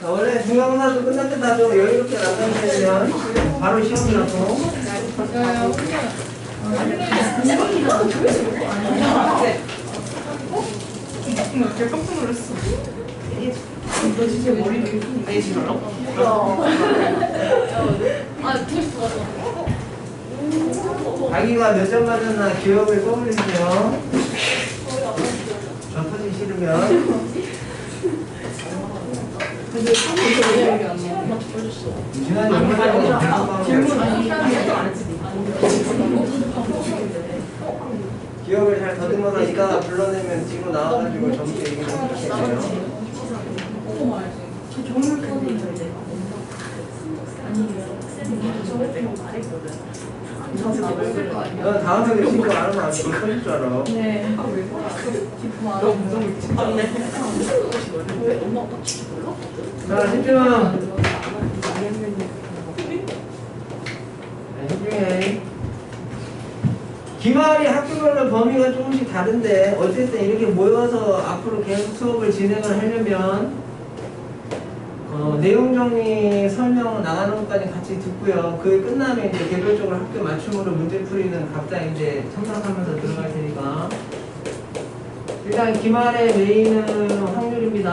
자, 원래 중간고사도 끝날 때 다 좀 여유롭게 나가면 바로 시험 들어서. 되게 깜짝 놀랐어. 너 진짜 머리를 내시더라? 자기가 몇 점 받았나 기억을 떠올리세요. 저 터지 싫으면. 지난해 얼마나 기억을 잘 더듬어서 이따가 불러내면 뒤로 나와가지고 점수 얘기를 해주세요. 너 다음에 그 친구 안 하면 안 돼. 터질 줄 알아. 네. 너무 무서워. 자, 집중. 집중해. 기말이 학교별로 범위가 조금씩 다른데 어쨌든 이렇게 모여서 앞으로 계속 수업을 진행을 하려면 내용 정리 설명 나가는 것까지 같이 듣고요. 그게 끝나면 이제 개별적으로 학교 맞춤으로 문제 풀이는 각자 이제 참석하면서 들어갈 테니까 일단 기말의 메인은 확률입니다.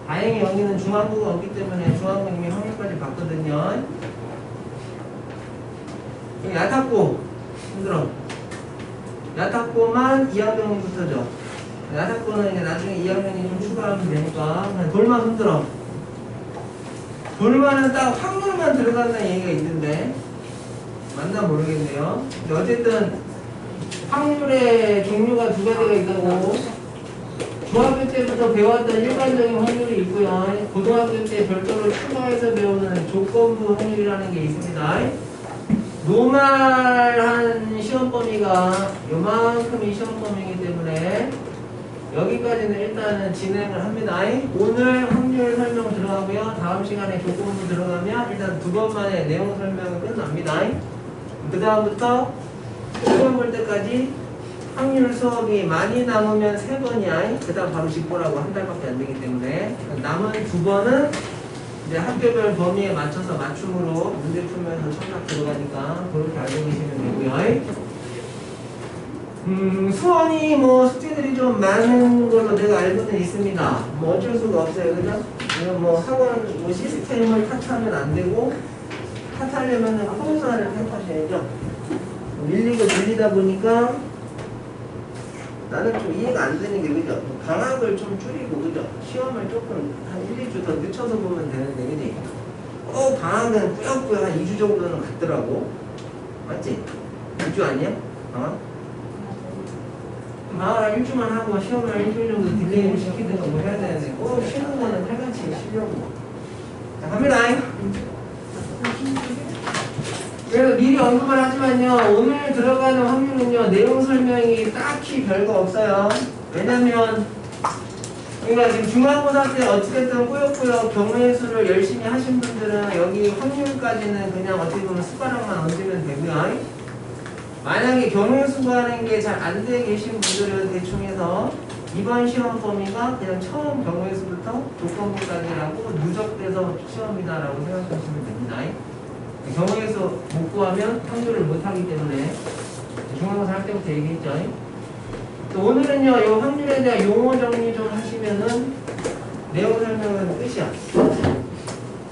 다행히 여기는 중앙부가 없기 때문에 중앙부 이미 확률까지 봤거든요. 여기 야탁부 힘들어. 야탁부만 2학년부터죠. 야탁부는 이제 나중에 2학년이 좀 추가하면 되니까 그냥 돌만 흔들어. 돌만은 딱 확률만 들어간다는 얘기가 있는데 맞나 모르겠네요. 근데 어쨌든 확률의 종류가 두 가지가 있고 중학교 때부터 배웠던 일반적인 확률이 있고요. 고등학교 때 별도로 추가해서 배우는 조건부 확률이라는 게 있습니다. 노말한 시험 범위가 요만큼이 시험 범위이기 때문에 여기까지는 일단은 진행을 합니다. 오늘 확률 설명 들어가고요. 다음 시간에 조건부 들어가면 일단 두 번만에 내용 설명은 끝납니다. 그 다음부터 시험 볼 때까지 확률 수업이 많이 남으면 3번이야. 그 다음 바로 직보라고 한 달밖에 안 되기 때문에 남은 2번은 이제 학교별 범위에 맞춰서 맞춤으로 문제 풀면서 청각 들어가니까 그렇게 알고 계시면 되고요. 수원이 뭐 숙제들이 좀 많은 걸로 내가 알고는 있습니다. 뭐 어쩔 수가 없어요. 그죠? 이건 뭐 학원 뭐 시스템을 탓하면 안 되고 탓하려면은 코र्스를 탓하셔야죠. 밀리다 보니까 나는 좀 이해가 안 되는 게 그죠? 방학을 좀 줄이고 그죠? 시험을 조금 한 1, 2주 더 늦춰서 보면 되는데 그지? 방학은 꾸역꾸역 한 2주 정도는 갔더라고. 맞지? 2주 아니야? 방학? 방학을 1주만 하고 시험을 일주일 정도 딜레이를 시키든가 뭐 해야 되는데 꼭 쉬는 거는 칼같이 쉬려고. 자, 갑니다. 그래서 미리 언급을 하지만요, 오늘 들어가는 확률은요, 내용 설명이 딱히 별거 없어요. 왜냐면, 그러니까 지금 중간고사 때 어찌됐든 꾸역꾸역 경우의 수를 열심히 하신 분들은 여기 확률까지는 그냥 어떻게 보면 숟가락만 얹으면 되고요. 만약에 경우의 수 구하는 게 잘 안 돼 계신 분들은 대충 해서 이번 시험 범위가 그냥 처음 경우의 수부터 조건부까지라고 누적돼서 시험이다라고 생각하시면 됩니다. 경우의 수 못 구하면 확률을 못 하기 때문에 중간고사 할 때부터 얘기했죠. 또 오늘은요, 이 확률에 대한 용어 정리 좀 하시면은 내용 설명은 끝이야.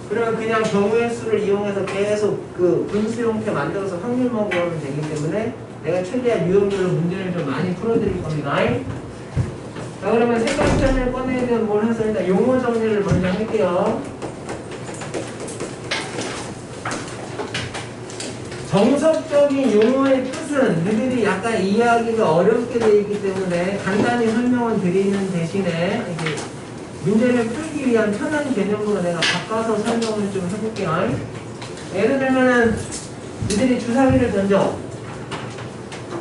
그러면 그냥 경우의 수를 이용해서 계속 그 분수 형태 만들어서 확률만 구하면 되기 때문에 내가 최대한 유형별로 문제를 좀 많이 풀어드릴 겁니다. 자, 그러면 생각편을 꺼내야 되면 뭘 해서 일단 용어 정리를 먼저 할게요. 정석적인 용어의 뜻은 너희들이 약간 이해하기가 어렵게 되어 있기 때문에 간단히 설명을 드리는 대신에 이게 문제를 풀기 위한 편한 개념으로 내가 바꿔서 설명을 좀 해볼게요. 예를 들면은 너희들이 주사위를 던져.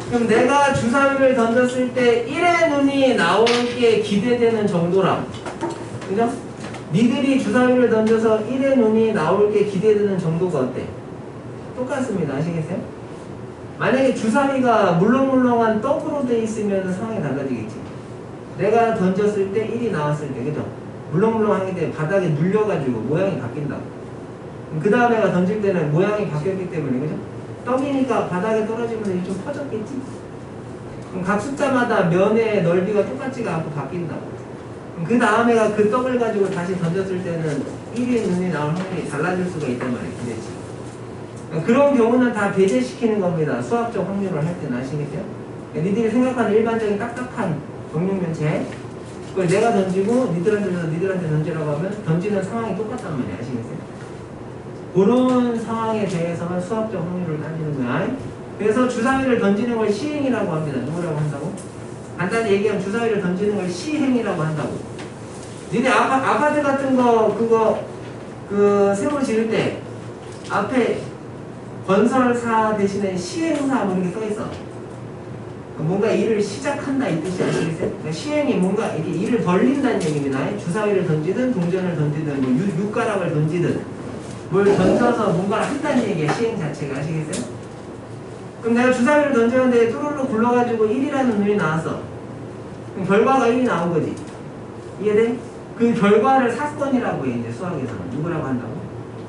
그럼 내가 주사위를 던졌을 때 1의 눈이 나올 게 기대되는 정도라. 그죠? 니들이 주사위를 던져서 1의 눈이 나올 게 기대되는 정도가 어때? 똑같습니다. 아시겠어요? 만약에 주사위가 물렁물렁한 떡으로 돼 있으면 상황이 달라지겠지. 내가 던졌을 때 1이 나왔을 때, 그죠? 물렁물렁하기 때문에 바닥에 눌려가지고 모양이 바뀐다고. 그 다음에가 던질 때는 모양이 바뀌었기 때문에, 그죠? 떡이니까 바닥에 떨어지면서 이게 좀 퍼졌겠지? 그럼 각 숫자마다 면의 넓이가 똑같지가 않고 바뀐다고. 그 다음에가 그 떡을 가지고 다시 던졌을 때는 1의 눈이 나올 확률이 달라질 수가 있단 말이에요. 기대치. 그런 경우는 다 배제시키는 겁니다. 수학적 확률을 할 때는. 아시겠죠? 니들이 생각하는 일반적인 딱딱한 정육면체, 그걸 내가 던지고 니들한테 줘서 니들한테 던지라고 하면 던지는 상황이 똑같단 말이에요. 아시겠어요? 그런 상황에 대해서만 수학적 확률을 따지는 거야. 그래서 주사위를 던지는 걸 시행이라고 합니다. 누구라고 한다고? 간단히 얘기하면 주사위를 던지는 걸 시행이라고 한다고. 니네 아파트 같은 거 새로 지을 때 앞에 건설사 대신에 시행사 뭐 이렇게 써있어. 뭔가 일을 시작한다 이 뜻이 아시겠어요? 그러니까 시행이 뭔가 이렇게 일을 벌린다는 얘기입니다. 주사위를 던지든 동전을 던지든 뭐 육가락을 던지든 뭘 던져서 뭔가를 한다는 얘기야. 시행 자체가. 아시겠어요? 그럼 내가 주사위를 던졌는데 뚜루루 굴러가지고 1이라는 눈이 나왔어. 그럼 결과가 1이 나온 거지. 이해돼? 그 결과를 사건이라고 해. 이제 수학에서는. 누구라고 한다고?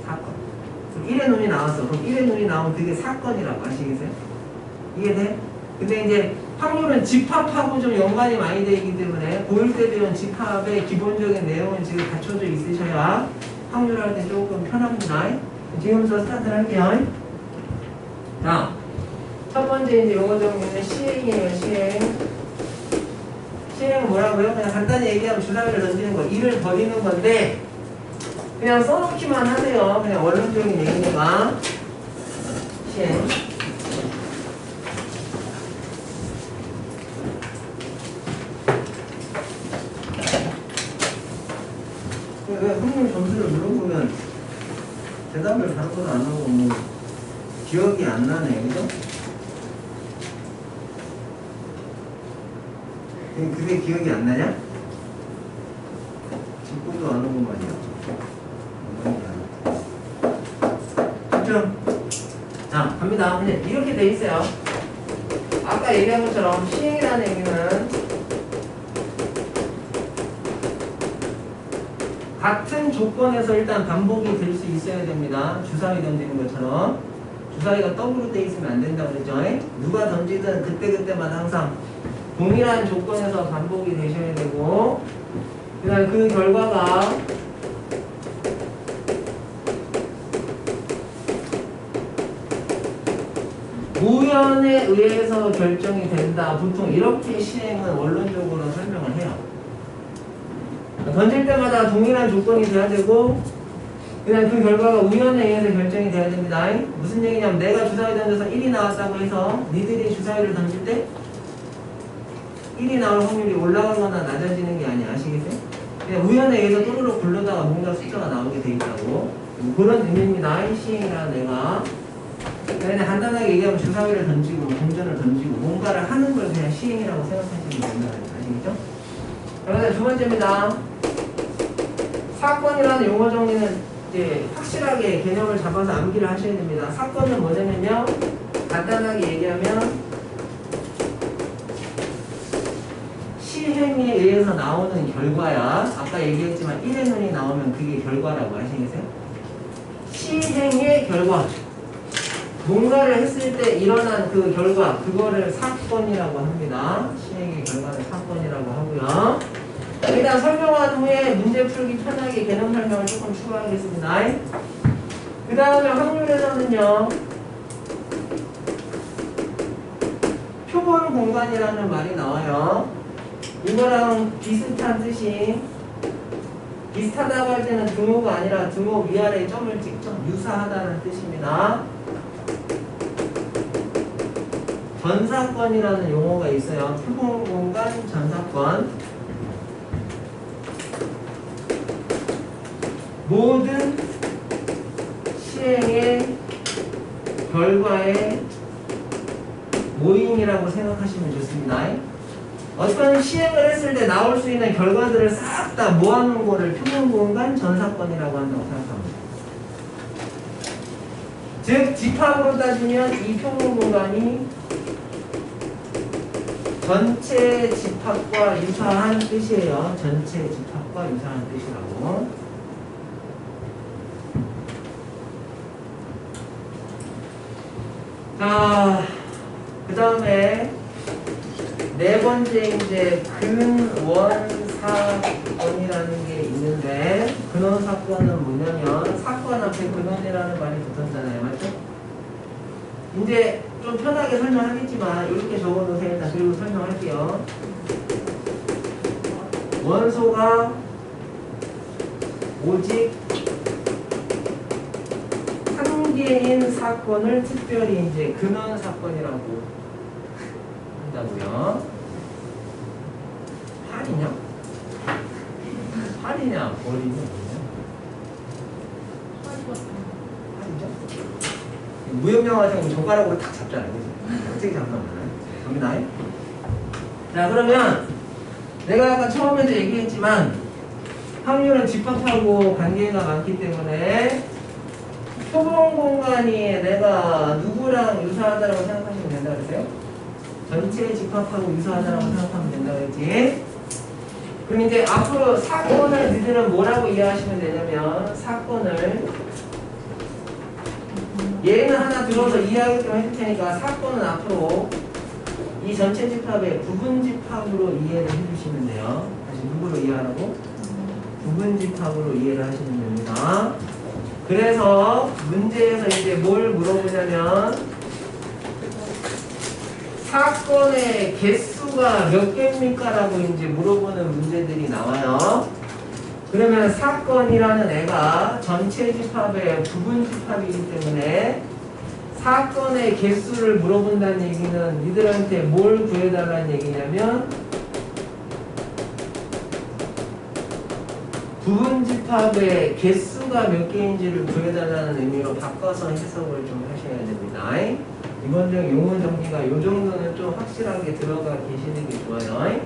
사건. 그럼 1의 눈이 나왔어. 그럼 1의 눈이 나오면 그게 사건이라고. 아시겠어요? 이해돼? 근데 이제 확률은 집합하고 좀 연관이 많이 되어 있기 때문에 고1 때 배운 집합의 기본적인 내용은 지금 갖춰져 있으셔야 확률할 때 조금 편합니다. 지금부터 스타트를 할게요. 자, 첫 번째 이제 용어 정리는 시행이에요. 시행은 뭐라고요? 그냥 간단히 얘기하면 주사위를 던지는 거, 일을 벌이는 건데 그냥 써놓기만 하세요. 그냥 원론적인 얘기니까. 시행. 왜 확률 점수를 물어보면 대답을 바로바로 안 하고 뭐 기억이 안 나네, 그죠? 그게 기억이 안 나냐? 직구도 안 오고 말이야. 집중. 자, 갑니다. 이렇게 돼 있어요. 아까 얘기한 것처럼 시행이라는 얘기는 같은 조건에서 일단 반복이 될 수 있어야 됩니다. 주사위 던지는 것처럼. 주사위가 떡으로 돼 있으면 안 된다고 그랬죠? 누가 던지든 그때그때마다 항상 동일한 조건에서 반복이 되셔야 되고, 그 다음에 그 결과가 우연에 의해서 결정이 된다. 보통 이렇게 시행은 원론적으로 설명을 해요. 던질 때마다 동일한 조건이 돼야 되고, 그냥 그 결과가 우연에 의해서 결정이 돼야 됩니다. 무슨 얘기냐면 내가 주사위 던져서 1이 나왔다고 해서 니들이 주사위를 던질 때 1이 나올 확률이 올라가거나 낮아지는 게 아니야. 아시겠어요? 그냥 우연에 의해서 또르륵 굴러다가 뭔가 숫자가 나오게 돼 있다고. 그런 의미입니다. 시행이라는 애가. 그냥 간단하게 얘기하면 주사위를 던지고 동전을 던지고 뭔가를 하는 걸 그냥 시행이라고 생각하시면 된다. 아시겠죠? 그러면 두 번째입니다. 사건이라는 용어 정리는 이제 확실하게 개념을 잡아서 암기를 하셔야 됩니다. 사건은 뭐냐면요, 간단하게 얘기하면 시행에 의해서 나오는 결과야. 아까 얘기했지만 1의 눈이 나오면 그게 결과라고. 아시겠어요? 시행의 결과, 뭔가를 했을 때 일어난 그 결과, 그거를 사건이라고 합니다. 시행의 결과는 사건이라고 하고요. 일단 설명한 후에 문제 풀기 편하게 개념 설명을 조금 추가하겠습니다. 그 다음에 확률에서는요, 표본 공간이라는 말이 나와요. 이거랑 비슷한 뜻이, 비슷하다고 할 때는 등호가 아니라 등호 위아래에 점을 찍죠. 유사하다는 뜻입니다. 전사건이라는 용어가 있어요. 표본 공간 전사건. 모든 시행의 결과의 모임이라고 생각하시면 좋습니다. 어떤 시행을 했을 때 나올 수 있는 결과들을 싹 다 모아놓은 거를 표본공간 전사건이라고 한다고 생각합니다. 즉 집합으로 따지면 이 표본공간이 전체 집합과 유사한 뜻이에요. 전체 집합과 집합과 유사한 뜻이라고. 자, 그 다음에 네 번째 이제 근원사건이라는 게 있는데, 근원사건은 뭐냐면 사건 앞에 근원이라는 말이 붙었잖아요. 맞죠? 이제 좀 편하게 설명하겠지만 이렇게 적어놓으세요. 일단 그리고 설명할게요. 원소가 오직 한 개인 사건을 특별히 이제 근원 사건이라고 한다고요. 팔이냐? 팔이냐? 버리냐? 팔이죠? 무형명화생 젓가락으로 탁 잡잖아요. 그죠? 어떻게 잡나 몰라요. 갑니다. 자, 그러면 내가 아까 처음에도 얘기했지만 확률은 집합하고 관계가 많기 때문에 표본 공간이 내가 누구랑 유사하다고 생각하시면 된다 그랬어요? 전체 집합하고 유사하다고 생각하면 된다 그랬지? 그럼 이제 앞으로 사건을 니들은 뭐라고 이해하시면 되냐면 사건을 얘는 하나 들어서 이해하게끔 해줄 테니까 사건은 앞으로 이 전체 집합의 부분 집합으로 이해를 해주시면 돼요. 다시 누구로 이해하라고? 부분 집합으로 이해를 하시면 됩니다. 그래서 문제에서 이제 뭘 물어보냐면 사건의 개수가 몇 개입니까? 라고 이제 물어보는 문제들이 나와요. 그러면 사건이라는 애가 전체 집합의 부분 집합이기 때문에 사건의 개수를 물어본다는 얘기는 니들한테 뭘 구해달라는 얘기냐면 부분 집합의 개수가 몇 개인지를 구해달라는 의미로 바꿔서 해석을 좀 하셔야 됩니다. 기본적인 용어 정리가 이 정도는 좀 확실하게 들어가 계시는 게 좋아요.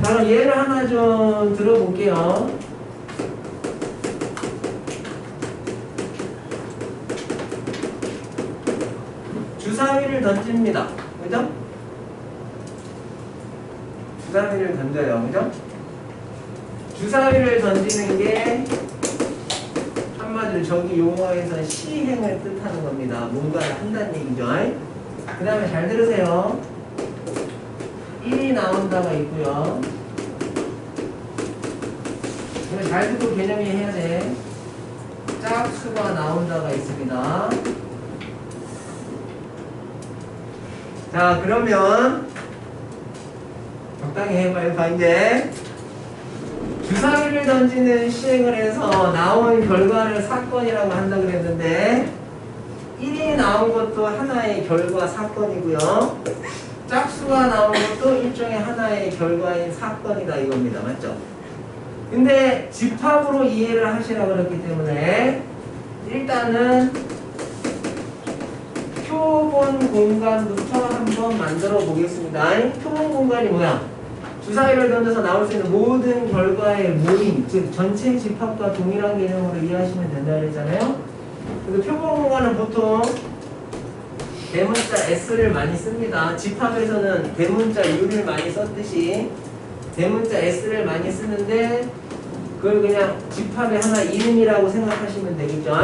자, 그럼 예를 하나 좀 들어볼게요. 주사위를 던집니다. 그죠? 주사위를 던져요. 그죠? 주사위를 던지는 게 한마디로 저기 용어에서 시행을 뜻하는 겁니다. 뭔가를 한다는 얘기죠. 그 다음에 잘 들으세요. 1이 나온다가 있고요. 이거 잘 듣고 개념이 해야 돼. 짝수가 나온다가 있습니다. 자, 그러면 적당히 해봐요. 봐, 이제 주사위를 던지는 시행을 해서 나온 결과를 사건이라고 한다 그랬는데 1이 나온 것도 하나의 결과 사건이고요. 짝수가 나온 것도 일종의 하나의 결과인 사건이다 이겁니다. 맞죠? 근데 집합으로 이해를 하시라고 그랬기 때문에 일단은 표본 공간부터 한번 만들어 보겠습니다. 표본 공간이 뭐야? 주사위를 던져서 나올 수 있는 모든 결과의 모임, 즉 전체 집합과 동일한 개념으로 이해하시면 된다 그랬잖아요. 그래서 표본 공간은 보통 대문자 S를 많이 씁니다. 집합에서는 대문자 U를 많이 썼듯이 대문자 S를 많이 쓰는데 그걸 그냥 집합의 하나 이름이라고 생각하시면 되겠죠.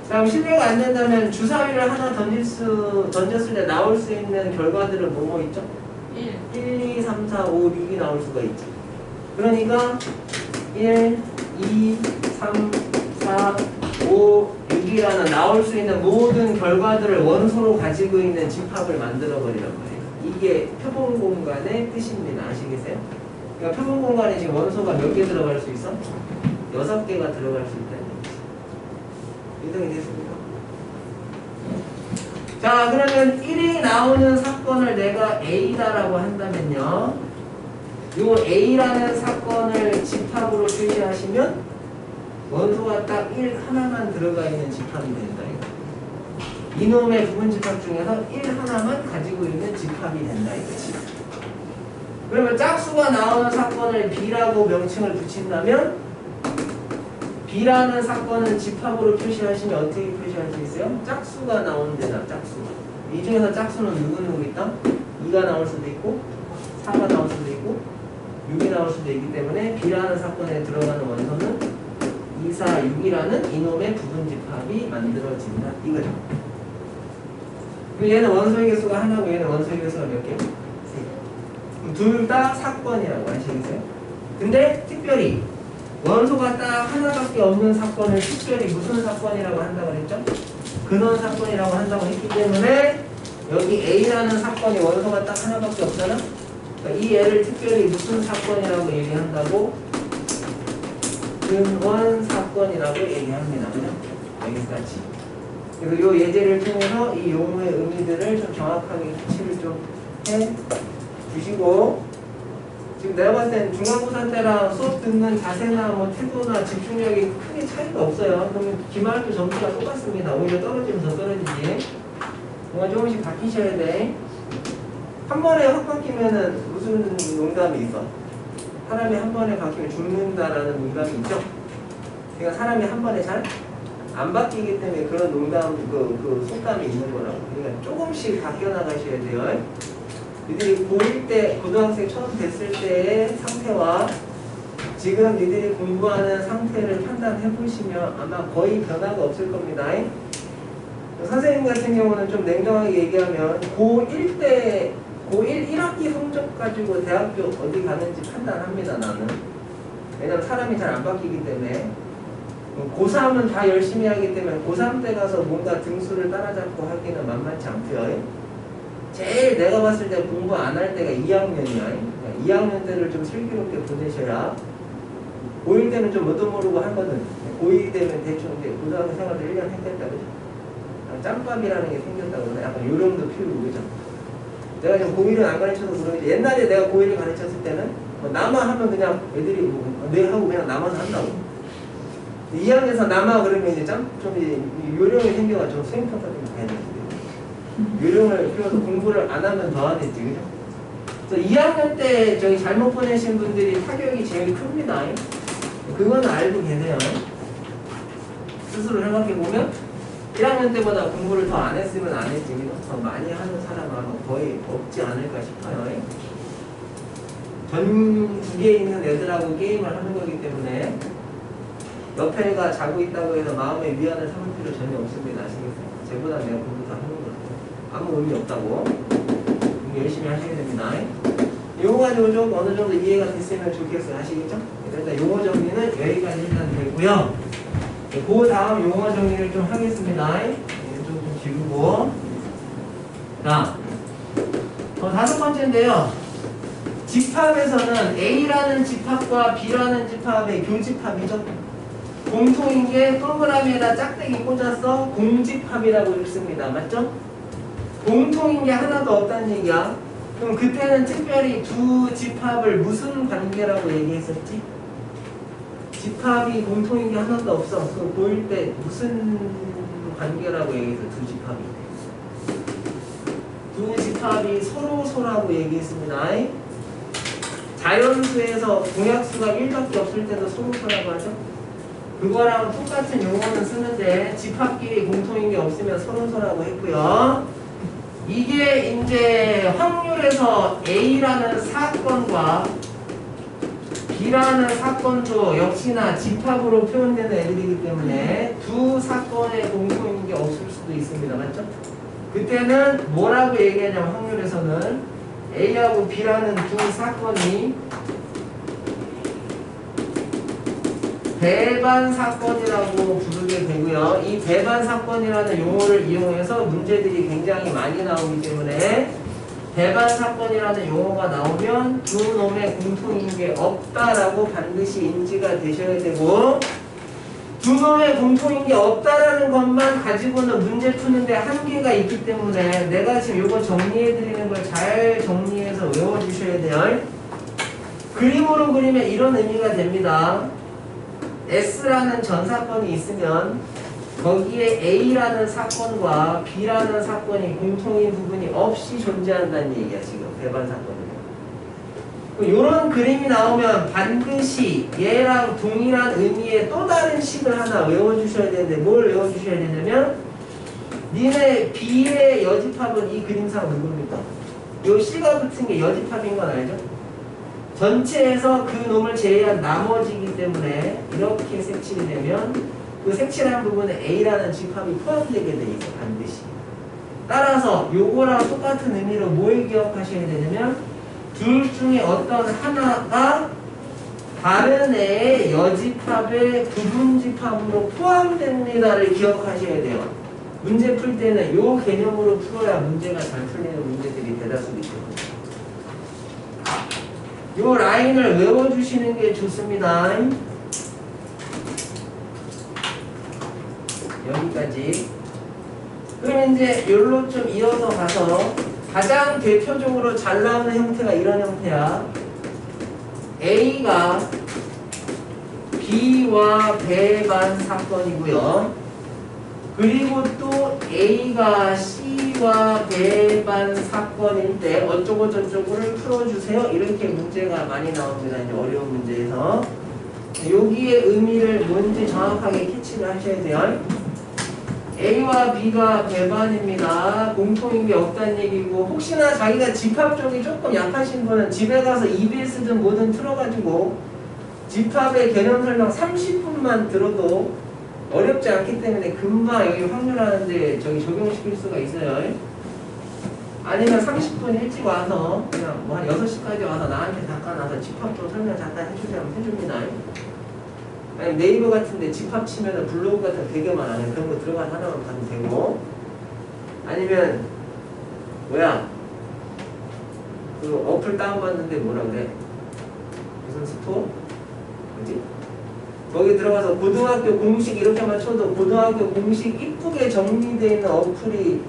그럼 실례가 안 된다면 주사위를 하나 던졌을 때 나올 수 있는 결과들은 뭐뭐 있죠? 1, 2, 3, 4, 5, 6이 나올 수가 있죠. 그러니까 1, 2, 3, 4, 5, 6이라는 나올 수 있는 모든 결과들을 원소로 가지고 있는 집합을 만들어 버리란 말이에요. 이게 표본 공간의 뜻입니다. 아시겠어요? 그러니까 표본 공간에 지금 원소가 몇 개 들어갈 수 있어? 6개가 들어갈 수 있다는 얘기죠. 이동이 됐습니까? 자, 그러면 1이 나오는 사건을 내가 A다라고 한다면요. 요 A라는 사건을 집합으로 표시하시면 원소가 딱 1 하나만 들어가 있는 집합이 된다. 이놈의 부분 집합 중에서 1 하나만 가지고 있는 집합이 된다 이거지. 그러면 짝수가 나오는 사건을 B라고 명칭을 붙인다면 B라는 사건은 집합으로 표시하시면 어떻게 표시할 수 있어요? 짝수가 나오는 데다, 짝수가. 이 중에서 짝수는 누구 있다? 2가 나올 수도 있고 4가 나올 수도 있고 6이 나올 수도 있기 때문에 B라는 사건에 들어가는 원소는 2, 4, 6이라는 이놈의 부분집합이 만들어진다. 이거죠. 그럼 얘는 원소의 개수가 하나고 얘는 원소의 개수가 몇 개요? 3개. 둘 다 사건이라고 하시겠어요? 근데 특별히 원소가 딱 하나밖에 없는 사건을 특별히 무슨 사건이라고 한다고 그랬죠? 근원 사건이라고 한다고 했기 때문에 여기 A라는 사건이 원소가 딱 하나밖에 없잖아? 그러니까 이 애를 특별히 무슨 사건이라고 얘기한다고? 근원 사건이라고 얘기합니다. 그죠? 여기까지. 그리고 이 예제를 통해서 이 용어의 의미들을 좀 정확하게 캐치를 좀 해 주시고, 지금 내가 봤을 땐 중간고사 때랑 수업 듣는 자세나 뭐 태도나 집중력이 크게 차이가 없어요. 그러면 기말학교 점수가 똑같습니다. 오히려 떨어지면 더 떨어지지. 뭔가 조금씩 바뀌셔야 돼. 한 번에 확 바뀌면은 무슨 농담이 있어? 사람이 한 번에 바뀌면 죽는다라는 농담이 있죠? 그러니까 사람이 한 번에 잘 안 바뀌기 때문에 그런 농담, 그 속담이 있는 거라고. 그러니까 조금씩 바뀌어 나가셔야 돼요. 니들이 고1 때, 고등학생 처음 됐을 때의 상태와 지금 니들이 공부하는 상태를 판단해 보시면 아마 거의 변화가 없을 겁니다. 선생님 같은 경우는 좀 냉정하게 얘기하면 고1 때, 고1 1학기 성적 가지고 대학교 어디 가는지 판단합니다, 나는. 왜냐면 사람이 잘 안 바뀌기 때문에. 고3은 다 열심히 하기 때문에 고3 때 가서 뭔가 등수를 따라잡고 하기는 만만치 않고요. 제일 내가 봤을 때 공부 안 할 때가 2학년이야. 2학년 때를 좀 슬기롭게 보내셔야 고1 때는 좀 뭣도 모르고 하거든. 고2 때는 대충 이제 고등학교 생활을 1년 했겠다, 그죠? 짬밥이라는 게 생겼다고 그러나 약간 요령도 피우고, 그죠? 내가 지금 고1은 안 가르쳐도 그러는데 옛날에 내가 고1을 가르쳤을 때는 뭐 남아 하면 그냥 애들이 뭐 네 하고 그냥 남아서 한다고. 2학년에서 남아 그러면 이제 좀 요령이 생겨가지고 수행평가 좀 봐야 되는데 요령을 피워서 공부를 안 하면 더 안 했지, 그죠? 그래서 2학년 때 저기 잘못 보내신 분들이 타격이 제일 큽니다. 그거는 알고 계세요. 스스로 생각해보면 1학년 때보다 공부를 더 안 했으면 안 했지, 더 많이 하는 사람은 아마 거의 없지 않을까 싶어요. 전국에 있는 애들하고 게임을 하는 거기 때문에 옆에 애가 자고 있다고 해서 마음에 위안을 삼을 필요 전혀 없습니다. 아시겠어요? 쟤보다 내가 공부 다 하는 거라고. 아무 의미 없다고. 열심히 하셔야 됩니다. 요거 가지고 좀 어느 정도 이해가 됐으면 좋겠어요. 아시겠죠? 일단 용어 정리는 여기까지 일단 되고요. 그 다음 용어 정리를 좀 하겠습니다. 좀 지우고. 자, 다섯 번째인데요. 집합에서는 A라는 집합과 B라는 집합의 교집합이죠. 공통인 게 동그라미에다 짝대기 꽂아서 공집합이라고 읽습니다. 맞죠? 공통인 게 하나도 없다는 얘기야. 그럼 그때는 특별히 두 집합을 무슨 관계라고 얘기했었지? 집합이 공통인 게 하나도 없어. 그거 보일 때 무슨 관계라고 얘기했어? 두 집합이 서로라고 얘기했습니다. 자연수에서 공약수가 1밖에 없을 때도 서로라고 하죠. 그거랑 똑같은 용어는 쓰는데 집합끼리 공통인 게 없으면 서로라고 했고요. 이게 이제 확률에서 A라는 사건과 B라는 사건도 역시나 집합으로 표현되는 애들이기 때문에 두 사건의 공통인 게 없을 수도 있습니다. 맞죠? 그때는 뭐라고 얘기하냐면 확률에서는 A하고 B라는 두 사건이 배반 사건이라고 부르게 되고요. 이 배반 사건이라는 용어를 이용해서 문제들이 굉장히 많이 나오기 때문에 배반 사건이라는 용어가 나오면 두 놈의 공통인 게 없다라고 반드시 인지가 되셔야 되고, 두 놈의 공통인 게 없다라는 것만 가지고는 문제 푸는데 한계가 있기 때문에 내가 지금 이거 정리해 드리는 걸 잘 정리해서 외워 주셔야 돼요. 그림으로 그리면 이런 의미가 됩니다. S라는 전사건이 있으면 거기에 A라는 사건과 B라는 사건이 공통인 부분이 없이 존재한다는 얘기야. 지금 배반 사건은. 이런 그림이 나오면 반드시 얘랑 동일한 의미의 또 다른 식을 하나 외워주셔야 되는데 뭘 외워주셔야 되냐면 니네 B의 여집합은 이 그림상 누굽니까? 요 C가 붙은 게 여집합인 건 알죠? 전체에서 그 놈을 제외한 나머지이기 때문에 이렇게 색칠이 되면 그 색칠한 부분에 A라는 집합이 포함되게 돼 있어 반드시. 따라서 요거랑 똑같은 의미로 뭘 기억하셔야 되냐면 둘 중에 어떤 하나가 다른 애의 여집합의 부분집합으로 포함됩니다를 기억하셔야 돼요. 문제 풀 때는 요 개념으로 풀어야 문제가 잘 풀리는 문제들이 대다수이죠. 요 라인을 외워주시는 게 좋습니다. 여기까지. 그럼 이제 요로 좀 이어서 가서 가장 대표적으로 잘 나오는 형태가 이런 형태야. A가 B와 배반 사건이고요. 그리고 또 A가 C와 배반 사건일 때 어쩌고 저쩌고를 풀어주세요. 이렇게 문제가 많이 나옵니다. 이제 어려운 문제에서. 여기에 의미를 뭔지 정확하게 캐치를 하셔야 돼요. A와 B가 배반입니다. 공통인 게 없다는 얘기고, 혹시나 자기가 집합 쪽이 조금 약하신 분은 집에 가서 EBS든 뭐든 틀어가지고 집합의 개념 설명 30분만 들어도 어렵지 않기 때문에 금방 여기 확률하는데 저기 적용시킬 수가 있어요. 아니면 30분 일찍 와서 그냥 뭐 한 6시까지 와서 나한테 잠깐 와서 집합 좀 설명 잠깐 해주세요 하면 해줍니다. 아니 네이버 같은데 집합 치면은 블로그 같은 되게 많아요. 그런 거 들어가서 하나만 봐도 되고, 아니면 뭐야 그 어플 다운받는데 뭐라 그래? 무슨 스토어? 뭐지? 거기 들어가서 고등학교 공식 이렇게만 쳐도 고등학교 공식 이쁘게 정리되어 있는 어플이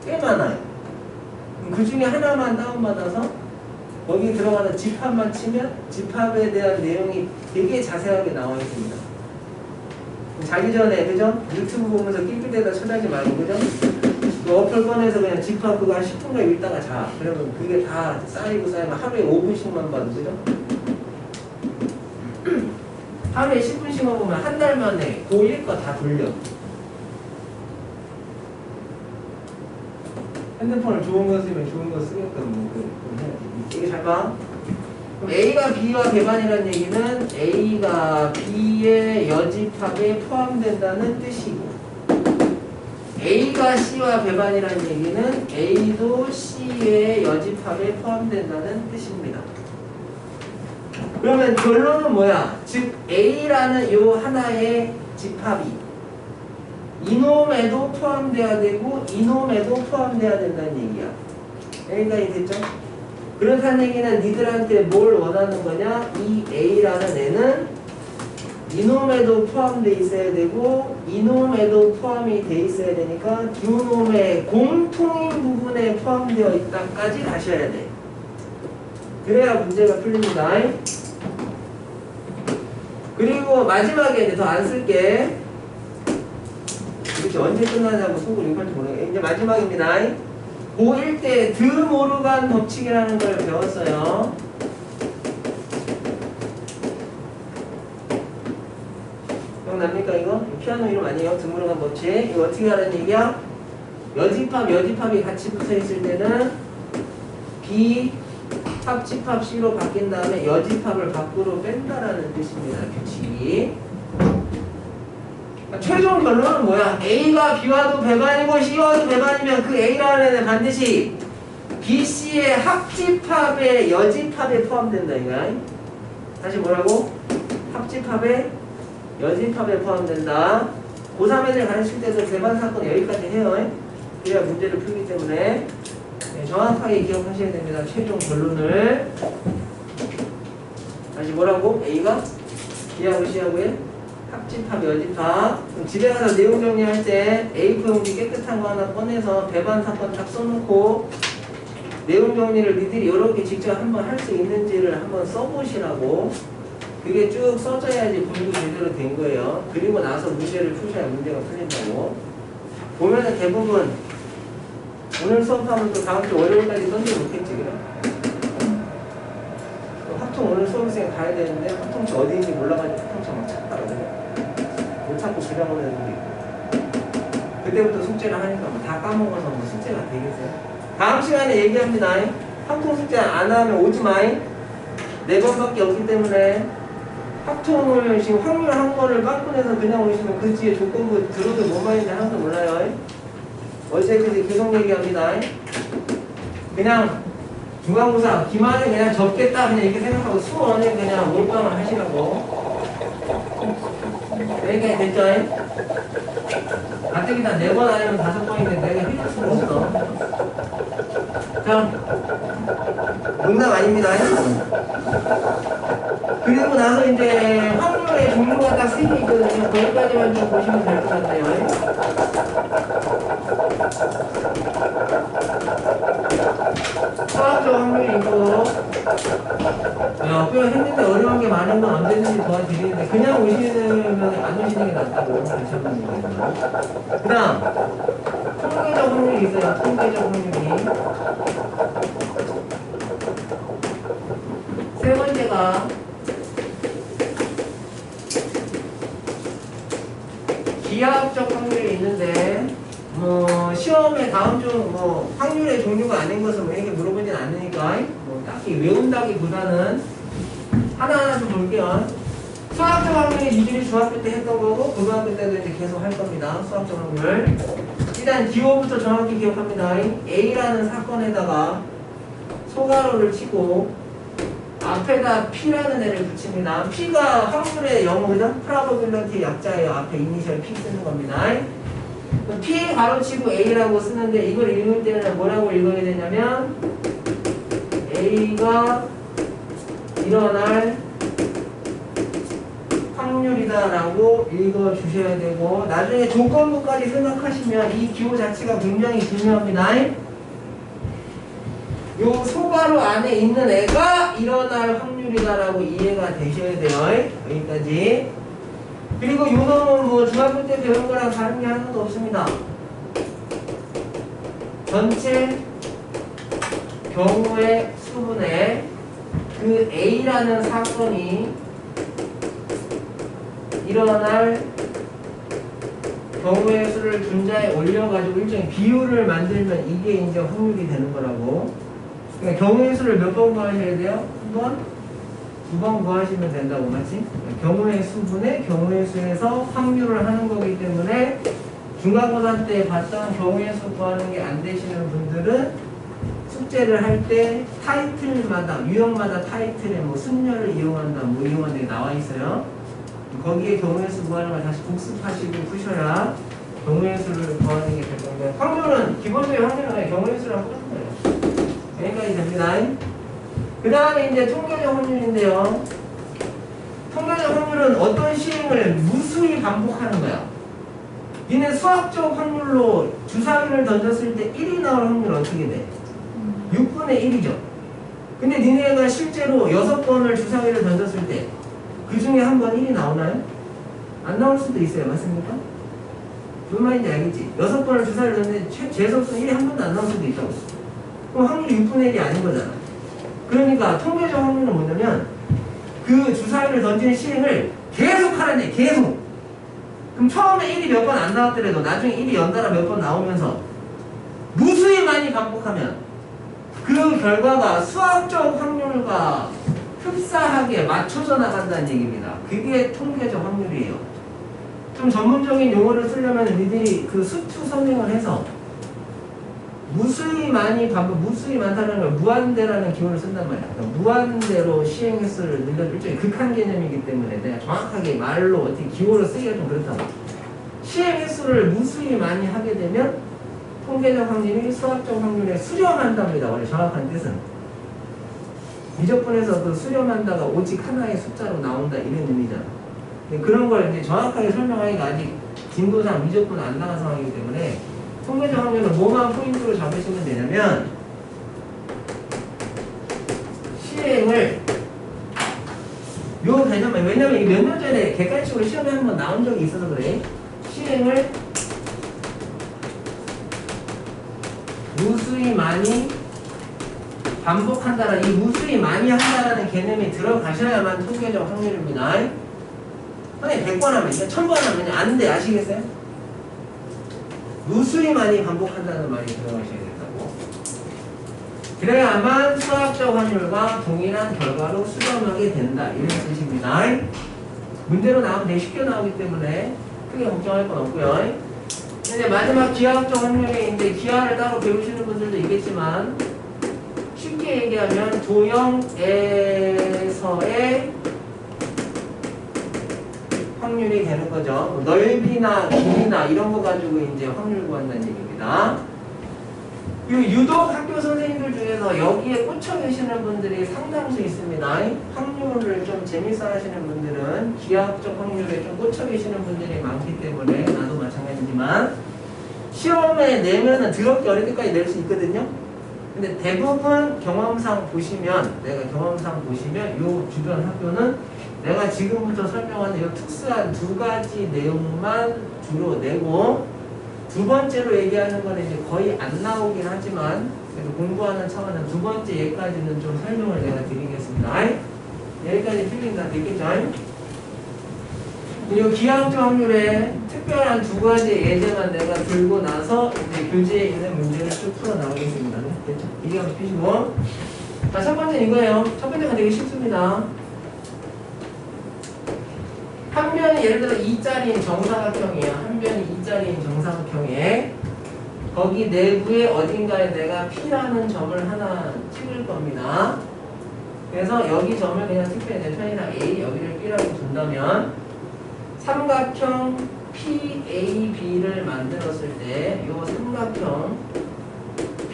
꽤 많아요. 그 중에 하나만 다운받아서 거기 들어가서 집합만 치면 집합에 대한 내용이 되게 자세하게 나와 있습니다. 자기 전에 그죠? 유튜브 보면서 낄낄대다 쳐다지 말고 그죠? 그 어플 꺼내서 그냥 집합 그거 한 10분간 읽다가 자. 그러면 그게 다 쌓이고 쌓이면 하루에 5분씩만 봐도 그죠? 하루에 10분씩만 보면 한 달 만에 고1 거 다 돌려. 핸드폰을 좋은 거 쓰면 좋은 거 쓰게끔 뭐 해야지. 이게 잘 봐. 그럼 A가 B와 배반이라는 얘기는 A가 B의 여집합에 포함된다는 뜻이고, A가 C와 배반이라는 얘기는 A도 C의 여집합에 포함된다는 뜻입니다. 그러면 결론은 뭐야? 즉 A라는 요 하나의 집합이 이놈에도 포함돼야 되고 이놈에도 포함돼야 된다는 얘기야. 여기까지 됐죠? 그렇다는 얘기는 니들한테 뭘 원하는 거냐? 이 A라는 애는 이놈에도 포함돼 있어야 되고 이놈에도 포함이 돼 있어야 되니까 두 놈의 공통인 부분에 포함되어 있다까지 가셔야 돼. 그래야 문제가 풀립니다. 그리고 마지막에 이제 더 안 쓸게. 이렇게 언제 끝나냐고 속을 욕할지 모르겠네. 이제 마지막입니다. 고1 때 드모르간 법칙이라는 걸 배웠어요. 기억납니까 이거? 피아노 이름 아니에요? 드모르간 법칙. 이거 어떻게 하라는 얘기야? 여집합이 같이 붙어 있을 때는 B 합집합 C로 바뀐 다음에 여집합을 밖으로 뺀다라는 뜻입니다. 규칙이. 최종 결론은 뭐야? A가 B와도 배반이고 C와도 배반이면 그 A라는 애는 반드시 B, C의 합집합의 여집합에 포함된다 이거야. 다시 뭐라고? 합집합의 여집합에 포함된다. 고3 애들 가르칠 때도 배반 사건 여기까지 해요. 그래야 문제를 풀기 때문에 정확하게 기억하셔야 됩니다. 최종 결론을. 다시 뭐라고? A가 B하고 C하고 해? 합집합, 여집합. 그럼 집에 가서 내용 정리할 때 A4 용지 깨끗한 거 하나 꺼내서 배반 사건 딱 써놓고 내용 정리를 니들이 이렇게 직접 한번 할 수 있는지를 한번 써보시라고. 그게 쭉 써져야지 공부 제대로 된 거예요. 그리고 나서 문제를 푸셔야 문제가 풀린다고. 보면은 대부분 오늘 수업하면 또 다음 주 월요일까지 던져놓겠지, 그래? 합통 오늘 수업생 가야 되는데 합통치 어디인지 몰라가지고 합통치 막 찾다거든요. 못 찾고 그냥 오는 애들도 있고. 그때부터 숙제를 하니까 뭐 다 까먹어서 뭐 숙제가 되겠어요? 다음 시간에 얘기합니다. 합통 숙제 안 하면 오지 마잉. 4번밖에 없기 때문에 합통을 지금 확률 한 거를 빵꾸내서 그냥 오시면 그 뒤에 조건부 들어도 뭔 말인지 하나도 몰라요. 어차피 계속 얘기합니다. 그냥 중간고사 기말에 그냥 접겠다 그냥 이렇게 생각하고 수원에 그냥 몰빵을 하시라고. 여기까지 됐죠? 가뜩이 다 4번 아니면 5번인데 내가 힘들 수가 없어. 자, 농담 아닙니다. 그리고 나서 이제 확률의 종류가 딱 3개 있거든요. 거기까지만 좀 보시면 될 것 같아요. 수학적 확률이 있고, 그냥 했는데 어려운 게 많은 건 언제든지 도와드리는데 그냥 오시면 안 오시는 게 낫다고 괜찮습니다. 그 다음 통계적 확률이 있어요. 통계적 확률이. 세 번째가 기하학적 확률이 있는데 시험에 다음 중 확률의 종류가 아닌 것을 왜 이렇게 물어보진 않으니까 딱히 외운다기보다는 하나하나 좀 볼게요. 수학적 확률이 유진이 중학교 때 했던 거고 고등학교 때도 이제 계속 할 겁니다. 수학적 확률. 일단 기호부터 정확히 기억합니다. A라는 사건에다가 소가로를 치고 앞에다 P라는 애를 붙입니다. P가 확률의 영어죠? 프라버빌리티 약자예요. 앞에 이니셜 P 쓰는 겁니다. P 가로치고 A라고 쓰는데 이걸 읽을 때는 뭐라고 읽어야 되냐면 A가 일어날 확률이다 라고 읽어주셔야 되고 나중에 조건부까지 생각하시면 이 기호 자체가 굉장히 중요합니다. 요 소가로 안에 있는 애가 일어날 확률이다 라고 이해가 되셔야 돼요. 여기까지. 그리고 요 놈은 중학교 때 배운 거랑 다른 게 하나도 없습니다. 전체 경우의 수분에 그 A라는 사건이 일어날 경우의 수를 분자에 올려가지고 일종의 비율을 만들면 이게 이제 확률이 되는 거라고. 그러니까 경우의 수를 몇 번 구하셔야 돼요? 한 번? 2번 구하시면 된다고, 맞지? 경우의 수분의 경우의 수에서 확률을 하는 거기 때문에 중간고사 때 봤던 경우의 수 구하는 게 안 되시는 분들은 숙제를 할 때 타이틀마다, 유형마다 타이틀에 순열을 이용한다, 이용한다 게 나와 있어요. 거기에 경우의 수 구하는 걸 다시 복습하시고 푸셔야 경우의 수를 구하는 게 될 건데, 확률은, 기본적인 확률은 그냥 경우의 수라고 하는 거예요. 여기까지 됩니다. 그 다음에 이제 통계적 확률인데요. 통계적 확률은 어떤 시행을 무수히 반복하는 거야. 니네 수학적 확률로 주사위를 던졌을 때 1이 나올 확률 어떻게 돼? 6분의 1이죠. 근데 니네가 실제로 6번을 주사위를 던졌을 때 그 중에 한 번 1이 나오나요? 안 나올 수도 있어요. 맞습니까? 무슨 말인지 알겠지? 6번을 주사위를 던졌는데 재수없으면 1이 한 번도 안 나올 수도 있다고. 그럼 확률이 6분의 1이 아닌 거잖아. 그러니까 통계적 확률은 뭐냐면 그 주사위를 던지는 시행을 계속 하라네. 계속. 그럼 처음에 1이 몇 번 안 나왔더라도 나중에 1이 연달아 몇 번 나오면서 무수히 많이 반복하면 그 결과가 수학적 확률과 흡사하게 맞춰져 나간다는 얘기입니다. 그게 통계적 확률이에요. 좀 전문적인 용어를 쓰려면 니들이 그 수투 선행을 해서 무수히 많이 반복, 무수히 많다는 걸 무한대라는 기호를 쓴단 말이야. 그러니까 무한대로 시행 횟수를 늘려줄 일종의 극한 개념이기 때문에 내가 정확하게 말로 어떻게 기호를 쓰기가 좀 그렇다고. 시행 횟수를 무수히 많이 하게 되면 통계적 확률이 수학적 확률에 수렴한답니다. 원래 정확한 뜻은. 미적분에서 그 수렴한다가 오직 하나의 숫자로 나온다 이런 의미잖아. 그런 걸 이제 정확하게 설명하기가 아직 진도상 미적분 안 나간 상황이기 때문에 통계적 확률은 뭐만 포인트로 잡으시면 되냐면 시행을 요 개념은 왜냐면 몇 년 전에 객관식으로 시험에 한번 나온 적이 있어서 그래. 시행을 무수히 많이 반복한다라는 이 무수히 많이 한다라는 개념이 들어가셔야만 통계적 확률입니다. 선생님 100번 하면 1000번 하면 안 돼. 아시겠어요? 무수히 많이 반복한다는 말이 들어가셔야 된다고. 그래야만 수학적 확률과 동일한 결과로 수렴하게 된다. 이런 뜻입니다. 문제로 나오면 되게 쉽게 나오기 때문에 크게 걱정할 건 없고요. 이제 마지막 기하학적 확률이 이제 기하를 따로 배우시는 분들도 있겠지만 쉽게 얘기하면 도형에서의 확률이 되는 거죠. 넓이나 길이나 이런 거 가지고 이제 확률 구한다는 얘기입니다. 유독 학교 선생님들 중에서 여기에 꽂혀 계시는 분들이 상당수 있습니다. 확률을 좀 재밌어 하시는 분들은 기하학적 확률에 좀 꽂혀 계시는 분들이 많기 때문에 나도 마찬가지지만 시험에 내면은 더럽게 어릴 때까지 낼 수 있거든요. 근데 대부분 경험상 보시면 요 주변 학교는 내가 지금부터 설명하는 이 특수한 두 가지 내용만 주로 내고 두 번째로 얘기하는 거는 이제 거의 안 나오긴 하지만 그래도 공부하는 차원은 두 번째 예까지는 좀 설명을 내가 드리겠습니다. 여기까지 필링 다 됐겠죠? 이 기하학적 확률에 특별한 두 가지 예제만 내가 들고 나서 이제 교재에 있는 문제를 쭉 풀어 나가겠습니다. 됐죠? 이게 한번 피시고. 자, 첫 번째는 이거예요. 첫 번째가 되게 쉽습니다. 한 변이 예를 들어 2짜리인 정사각형이에요. 한 변이 2짜리인 정사각형에 거기 내부에 어딘가에 내가 P라는 점을 하나 찍을 겁니다. 그래서 여기 점을 그냥 특별히 내 편이랑 A 여기를 B라고 둔다면 삼각형 PAB를 만들었을 때 이 삼각형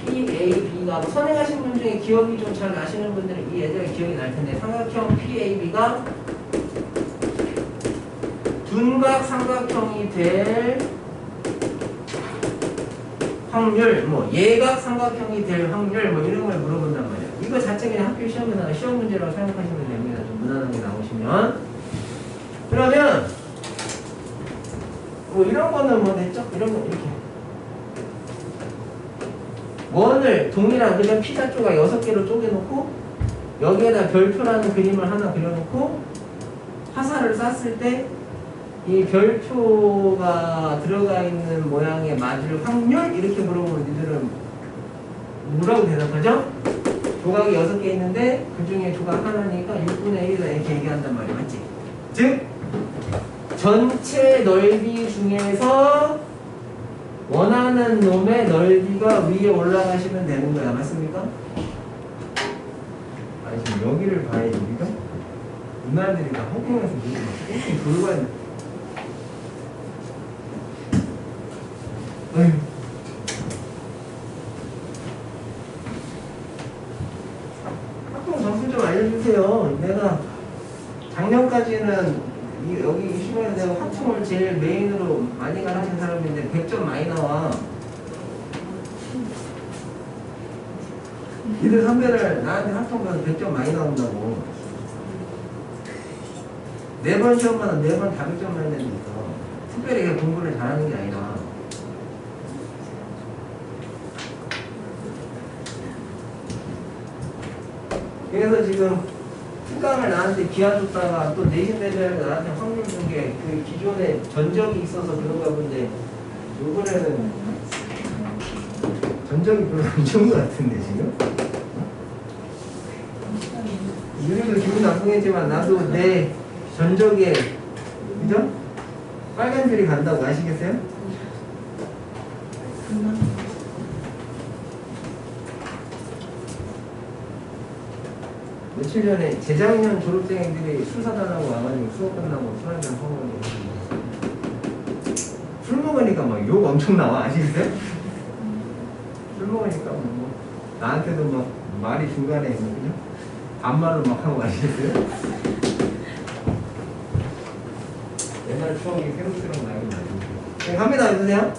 PAB가 선행하신 분 중에 기억이 좀 잘 나시는 분들은 이 예제가 기억이 날 텐데 삼각형 PAB가 둔각 삼각형이 될 확률, 뭐 예각 삼각형이 될 확률 뭐 이런 걸 물어본단 말이에요. 이거 자체 그냥 학교 시험에서 시험 문제라고 생각하시면 됩니다. 좀 무난하게 나오시면. 그러면 뭐 이런 거는 뭐 됐죠? 이런 거 이렇게 원을 동일한 그냥 피자 조각 6개로 쪼개놓고 여기에다 별표라는 그림을 하나 그려놓고 화살을 쐈을 때 이 별표가 들어가 있는 모양에 맞을 확률 이렇게 물어보면 니들은 뭐라고 대답하죠? 조각이 6개 있는데 그 중에 조각 하나니까 6분의 1이다 이렇게 얘기한단 말이야. 맞지? 즉 전체 넓이 중에서 원하는 놈의 넓이가 위에 올라가시면 되는 거야. 맞습니까? 아니 지금 여기를 봐야지 우리가? 이날들이 다 호핑에서 호핑 돌고 있는 학종 점수 좀 알려주세요. 내가 작년까지는 여기 이 시간에 내가 학종을 제일 메인으로 많이 가르친 사람인데 100점 많이 나와. 니들 선배를 나한테 학종 가서 100점 많이 나온다고. 4번 시험마다 4번 다 100점 많이 내는 게 있어. 특별히 공부를 잘하는 게 아니라. 그래서 지금 특강을 나한테 기하줬다가 또 내신 대전에 나한테 확률 준 게 그 기존에 전적이 있어서 그런가 본데 요번에는 전적이 별로 안 좋은 것 같은데 지금? 유리도 기분 나쁘겠지만 나도 내 전적에 그죠? 빨간 줄이 간다고 아시겠어요? 며칠 전에 재작년 졸업생들이 술 사달라고 와가지고 수업 끝나고 술 한잔 하고 술 먹으니까 막 욕 엄청 나와. 아시겠어요? 술 먹으니까 뭐 나한테도 막 말이 중간에 뭐 그죠? 반말로 막 하고 아시겠어요? 옛날 추억이 새록새록 나긴 나요. 네, 갑니다. 보세요.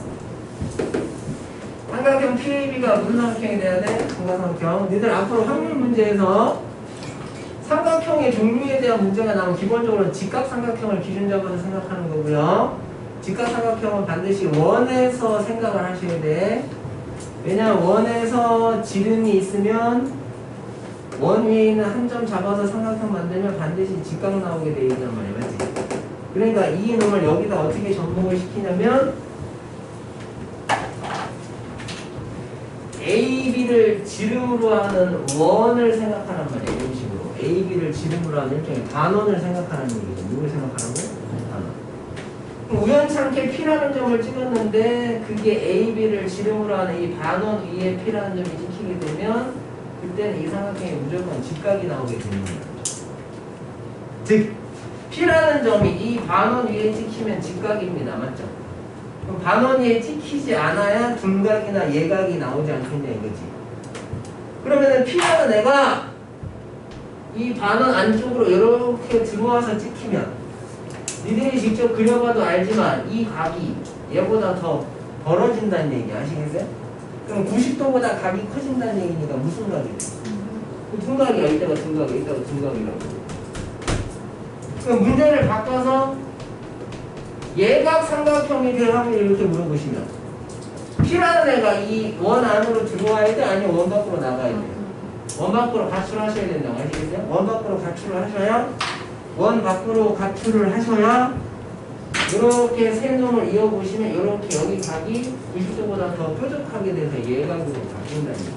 삼각형 PAB가 무슨 삼각형이 돼야 돼? 정사삼각형. 니들 앞으로 확률 문제에서 삼각형의 종류에 대한 문제가 나오면 기본적으로 직각삼각형을 기준 잡아서 생각하는 거고요. 직각삼각형은 반드시 원에서 생각을 하셔야 돼. 왜냐하면 원에서 지름이 있으면 원 위에 있는 한 점 잡아서 삼각형 만들면 반드시 직각 나오게 돼 있단 말이야. 맞지? 그러니까 이 놈을 여기다 어떻게 접목을 시키냐면 A, B를 지름으로 하는 원을 생각하란 말이에요. 이런 식으로. AB를 지름으로 하는 일종의 반원을 생각하는 얘기죠. 누굴 생각하라고? 반원. 우연찮게 P라는 점을 찍었는데 그게 AB를 지름으로 하는 이 반원 위에 P라는 점이 찍히게 되면 그때는 이 삼각형이 무조건 직각이 나오게 되는 거예요. 즉 P라는 점이 이 반원 위에 찍히면 직각입니다. 맞죠? 그럼 반원 위에 찍히지 않아야 둔각이나 예각이 나오지 않겠냐 이거지. 그러면은 P라는 애가 이 반원 안쪽으로 이렇게 들어와서 찍히면 니들이 직접 그려봐도 알지만 이 각이 얘보다 더 벌어진다는 얘기 아시겠어요? 그럼 90도보다 각이 커진다는 얘기니까 무슨 각이죠? 둔각이야. 이따가 둔각이야. 이따가 둔각이라고. 그럼 문제를 바꿔서 예각 삼각형이 될 확률을 이렇게 물어보시면 P라는 애가 이 원 안으로 들어와야 돼? 아니면 원 밖으로 나가야 돼? 원 밖으로 가출하셔야 된다고 아시겠어요? 원 밖으로 가출을 하셔야 원 밖으로 가출을 하셔야 이렇게 셈놈을 이어보시면 이렇게 여기 각이 90도보다 더 뾰족하게 돼서 예각으로 바뀐다는 얘기죠.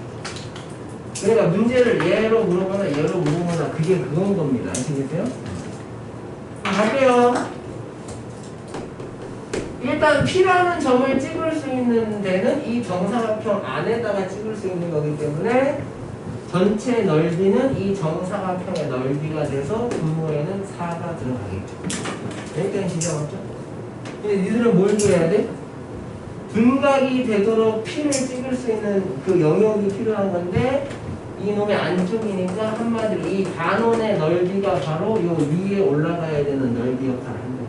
그러니까 문제를 얘로 물어보나 얘로 물어보나 그게 그건 겁니다. 아시겠어요? 갈게요. 일단 P라는 점을 찍을 수 있는 데는 이 정사각형 안에다가 찍을 수 있는 거기 때문에 전체 넓이는 이 정사각형의 넓이가 돼서 분모에는 4가 들어가겠죠. 여기까지 진짜 맞죠? 근데 니들은 뭘 줘야 돼? 둔각이 되도록 P를 찍을 수 있는 그 영역이 필요한 건데 이 놈의 안쪽이니까 한마디로 이 반원의 넓이가 바로 요 위에 올라가야 되는 넓이 역할을 한다.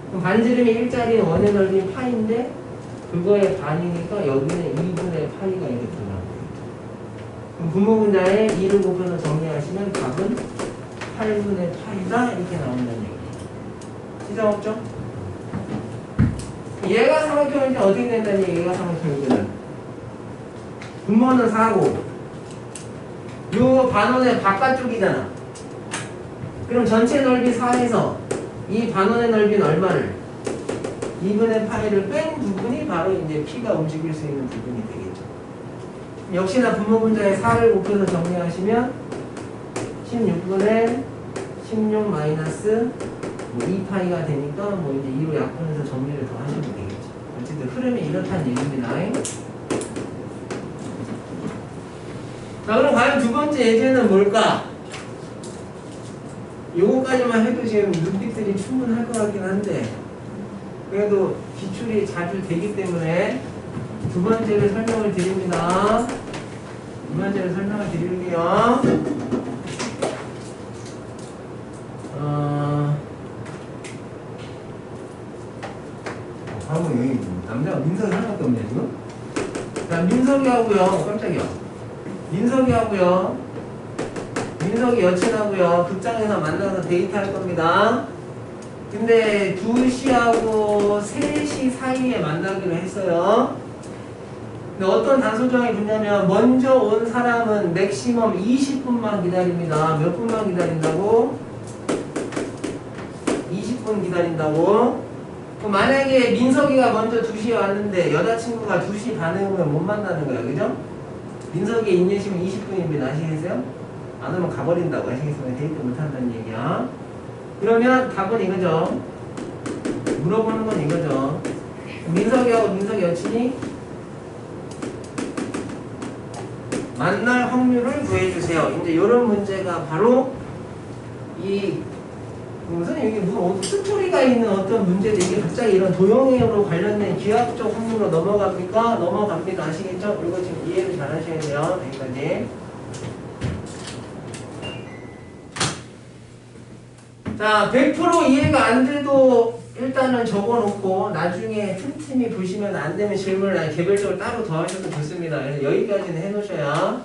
그럼 반지름이 1짜리 원의 넓이는 파인데 그거의 반이니까 여기는 2분의 파이가 이렇게 들어가요. 그럼 분모분자에 2를 곱해서 정리하시면 답은 8분의 파이다 이렇게 나온다는 얘기예요. 시작 없죠? 얘가 삼각형일 때 어떻게 된다는 얘기예요? 얘가 삼각형일 때는 분모는 4고 요 반원의 바깥쪽이잖아. 그럼 전체 넓이 4에서 이 반원의 넓이는 얼마를? 2분의 파이를 뺀 부분이 바로 이제 P가 움직일 수 있는 부분이 되겠죠. 역시나 분모분자에 4를 곱해서 정리하시면 16분의 16 마이너스 2파이가 되니까 뭐 이제 2로 약분해서 정리를 더 하시면 되겠죠. 어쨌든 흐름이 이렇다는 얘기입니다. 자, 그럼 과연 두 번째 예제는 뭘까? 요거까지만 해도 지금 눈빛들이 충분할 것 같긴 한데 그래도 기출이 자주 되기 때문에 두 번째를 설명을 드립니다. 두 번째를 설명을 드릴게요. 바로 여기 남자가 민석이 하나밖에 없네 지금. 자, 민석이 하고요. 깜짝이야. 민석이 하고요. 민석이 여친하고요. 극장에서 만나서 데이트할 겁니다. 근데 2시하고 3시 사이에 만나기로 했어요. 근데 어떤 단소정이 붙냐면 먼저 온 사람은 맥시멈 20분만 기다립니다. 몇 분만 기다린다고? 20분 기다린다고? 그럼 만약에 민석이가 먼저 2시에 왔는데 여자친구가 2시 반에 오면 못 만나는 거야. 그죠? 민석이의 인내심은 20분입니다. 아시겠어요? 안 오면 가버린다고. 아시겠어요? 데이트 못 한다는 얘기야. 그러면 답은 이거죠. 물어보는 건 이거죠. 민석이하고 민석 여친이 만날 확률을 구해주세요. 이제 이런 문제가 바로 이 무슨 여기 무슨 스토리가 있는 어떤 문제인데 이게 갑자기 이런 도형으로 관련된 기하학적 확률로 넘어갑니까? 넘어갑니다. 아시겠죠? 이거 지금 이해를 잘 하셔야 돼요. 여기까지. 자, 100% 이해가 안 돼도 일단은 적어놓고 나중에 틈틈이 보시면 안 되면 질문을 개별적으로 따로 더 하셔도 좋습니다. 그래서 여기까지는 해놓으셔야.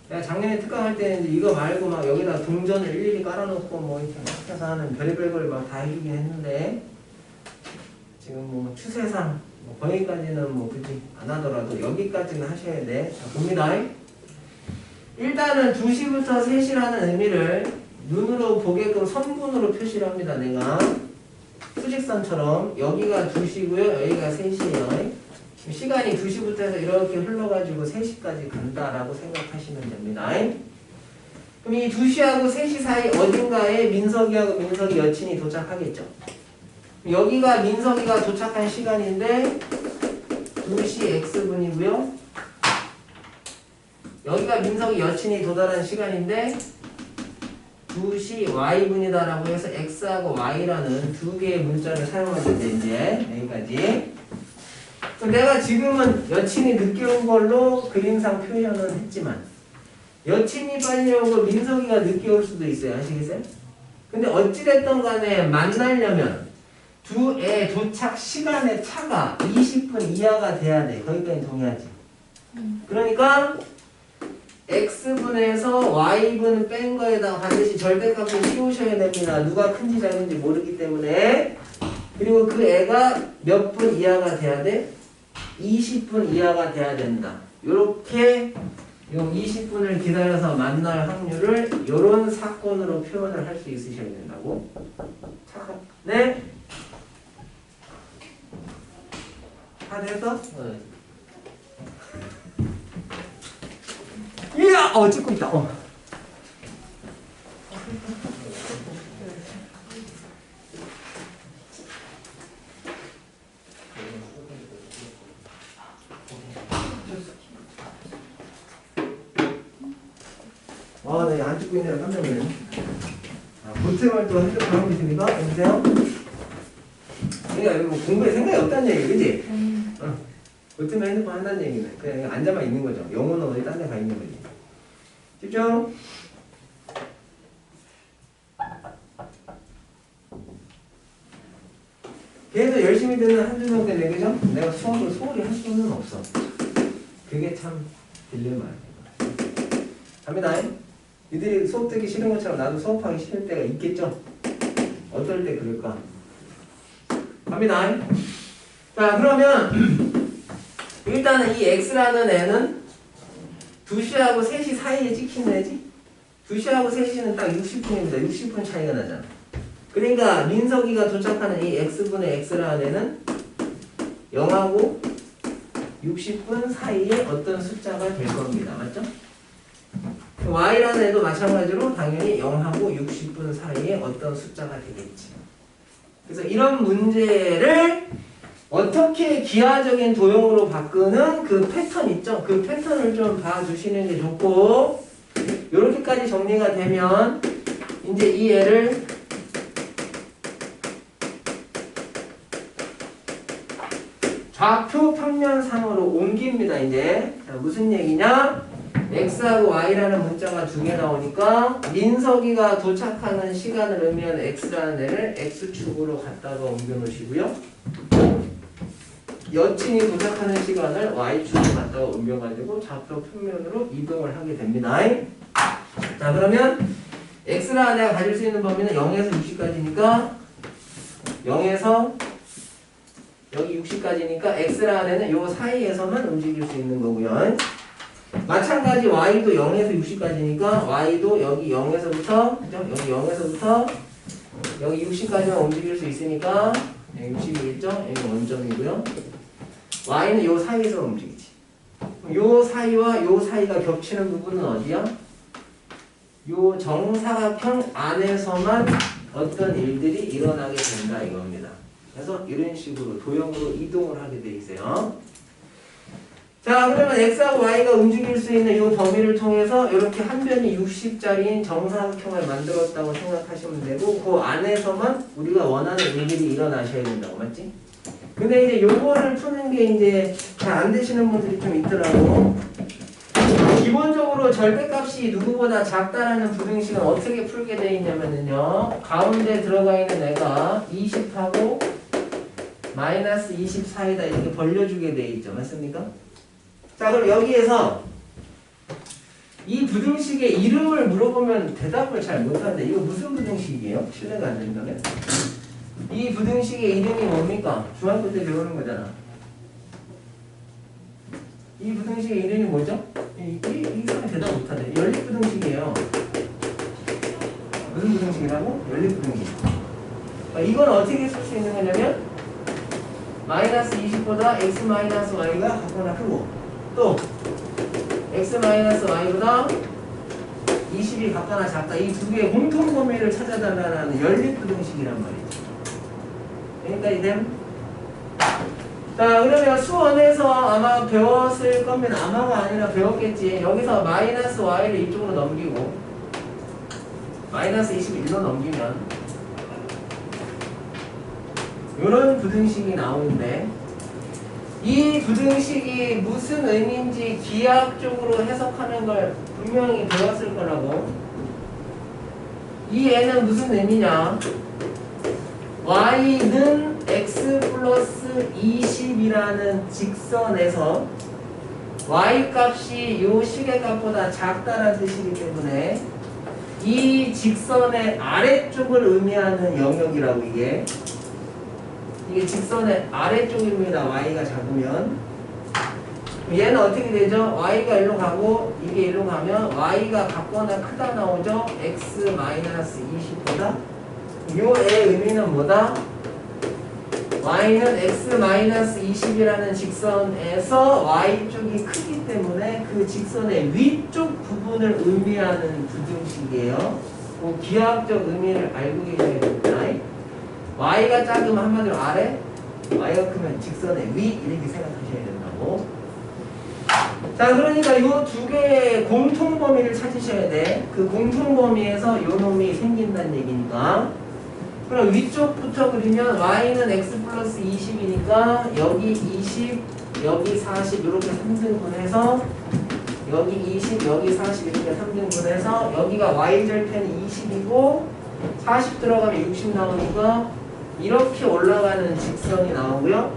내가 작년에 특강할 때는 이제 이거 말고 막 여기다 동전을 일일이 깔아놓고 뭐 이렇게 막 해서 하는 별의별 걸 막 다 해주긴 했는데 지금 뭐 추세상 뭐 거기까지는 뭐 굳이 안 하더라도 여기까지는 하셔야 돼. 자, 봅니다. 일단은 2시부터 3시라는 의미를 눈으로 보게끔 선분으로 표시를 합니다. 내가 수직선처럼 여기가 2시고요. 여기가 3시예요. 시간이 2시부터 해서 이렇게 흘러가지고 3시까지 간다라고 생각하시면 됩니다. 그럼 이 2시하고 3시 사이 어딘가에 민석이하고 민석이 여친이 도착하겠죠. 여기가 민석이가 도착한 시간인데 2시 X분이고요. 여기가 민석이 여친이 도달한 시간인데 2시 Y분이다라고 해서 X하고 Y라는 두 개의 문자를 사용할 텐데 이제 여기까지. 그럼 내가 지금은 여친이 늦게 온 걸로 그림상 표현은 했지만 여친이 빨리 오고 민석이가 늦게 올 수도 있어요. 아시겠어요? 근데 어찌됐든 간에 만나려면 두 애 도착 시간의 차가 20분 이하가 돼야 돼. 거기까지 동의하지. 그러니까 X분에서 Y분 뺀 거에다가 반드시 절대값을 씌우셔야 됩니다. 누가 큰지 작은지 모르기 때문에. 그리고 그 애가 몇 분 이하가 돼야 돼? 20분 이하가 돼야 된다. 요렇게 요 20분을 기다려서 만날 확률을 요런 사건으로 표현을 할 수 있으셔야 된다고. 네? 다 됐어? 이야! 찍고 있다. 네, 안 찍고 있네요. 깜짝 놀랐네. 보트만 또 핸드폰 하고 있습니까? 여보세요? 그러니까 공부에 생각이 없다는 얘기, 그지? 보트만 핸드폰 한다는 얘기는 그냥 앉아만 있는 거죠. 영혼은 어디 딴 데 가 있는 거지. 집중! 계속 열심히 듣는 한두 명 때문에, 그죠? 내가 수업을 소홀히 할 수는 없어. 그게 참 딜레마야. 갑니다. 니들이 수업 듣기 싫은 것처럼 나도 수업하기 싫을 때가 있겠죠? 어떨 때 그럴까? 갑니다. 자, 그러면 일단은 이 X라는 애는 2시하고 3시 사이에 찍힌 애지? 2시하고 3시는 딱 60분입니다. 60분 차이가 나잖아. 그러니까 민석이가 도착하는 이 X분의 X라는 애는 0하고 60분 사이에 어떤 숫자가 될 겁니다. 맞죠? Y라는 애도 마찬가지로 당연히 0하고 60분 사이에 어떤 숫자가 되겠지. 그래서 이런 문제를 어떻게 기하적인 도형으로 바꾸는 그 패턴 있죠? 그 패턴을 좀 봐주시는 게 좋고, 이렇게까지 정리가 되면 이제 이 애를 좌표 평면상으로 옮깁니다. 이제 자, 무슨 얘기냐? X하고 Y라는 문자가 두 개 나오니까 민석이가 도착하는 시간을 의미하는 X라는 애를 X축으로 갖다가 옮겨 놓으시고요. 여친이 도착하는 시간을 Y축으로 갖다가 옮겨가지고 좌표 평면으로 이동을 하게 됩니다. 자, 그러면 X라는 애가 가질 수 있는 범위는 0에서 60까지니까 0에서 여기 60까지니까 X라는 애는 요 사이에서만 움직일 수 있는 거고요. 마찬가지 Y도 0에서 60까지니까 Y도 여기 0에서부터 그죠? 여기 0에서부터 여기 60까지만 움직일 수 있으니까 60이겠죠? 여기 원점이고요. Y는 요 사이에서 움직이지. 요 사이와 요 사이가 겹치는 부분은 어디야? 요 정사각형 안에서만 어떤 일들이 일어나게 된다 이겁니다. 그래서 이런 식으로 도형으로 이동을 하게 돼 있어요. 자, 그러면 X하고 Y가 움직일 수 있는 이 범위를 통해서 이렇게 한 변이 60짜리인 정사각형을 만들었다고 생각하시면 되고, 그 안에서만 우리가 원하는 일들이 일어나셔야 된다고, 맞지? 근데 이제 요거를 푸는 게 이제 잘 안 되시는 분들이 좀 있더라고. 기본적으로 절대값이 누구보다 작다라는 부등식은 어떻게 풀게 돼 있냐면요. 가운데 들어가 있는 애가 20하고 마이너스 20 사이다 이렇게 벌려주게 돼 있죠. 맞습니까? 자, 그럼 여기에서 이 부등식의 이름을 물어보면 대답을 잘 못하는데 이거 무슨 부등식이에요? 실례가 안 된다면? 이 부등식의 이름이 뭡니까? 중학교 때 배우는 거잖아. 이 부등식의 이름이 뭐죠? 이 사람이 대답 못하네. 연립부등식이에요. 무슨 부등식이라고? 연립부등식. 이건 어떻게 쓸 수 있는 거냐면 마이너스 20보다 x 마이너스 y가 같거나 크고 또 x 마이너스 y보다 20이 같거나 작다. 이 두 개의 공통 범위를 찾아달라는 연립부등식이란 말이죠. 그러니까 이제 자 그러면 수원에서 아마 배웠을 거면 아마가 아니라 배웠겠지. 여기서 마이너스 y를 이쪽으로 넘기고 마이너스 20을 1로 넘기면 이런 부등식이 나오는데 이 부등식이 무슨 의미인지 기하학적으로 해석하는 걸 분명히 배웠을 거라고. 이 애는 무슨 의미냐? y는 x 플러스 20이라는 직선에서 y 값이 요 시계값보다 작다는 뜻이기 때문에 이 직선의 아래쪽을 의미하는 영역이라고 이게 직선의 아래쪽입니다. y가 작으면 얘는 어떻게 되죠? y가 일로 가고 이게 일로 가면 y가 같거나 크다 나오죠? x 마이너스 20보다 요 의 의미는 뭐다? y는 x 마이너스 20이라는 직선에서 y쪽이 크기 때문에 그 직선의 위쪽 부분을 의미하는 부등식이에요. 그 기하학적 의미를 알고 계셔야 됩니다. y가 작으면 한마디로 아래, y가 크면 직선의 위 이렇게 생각하셔야 된다고. 자 그러니까 이 두 개의 공통 범위를 찾으셔야 돼. 그 공통 범위에서 요 놈이 생긴다는 얘기니까. 그럼 위쪽부터 그리면 y는 x 플러스 20이니까 여기 20, 여기 40 이렇게 3등분해서 여기 20, 여기 40 이렇게 3등분해서 여기가 y절편이 20이고 40 들어가면 60 나오니까 이렇게 올라가는 직선이 나오고요.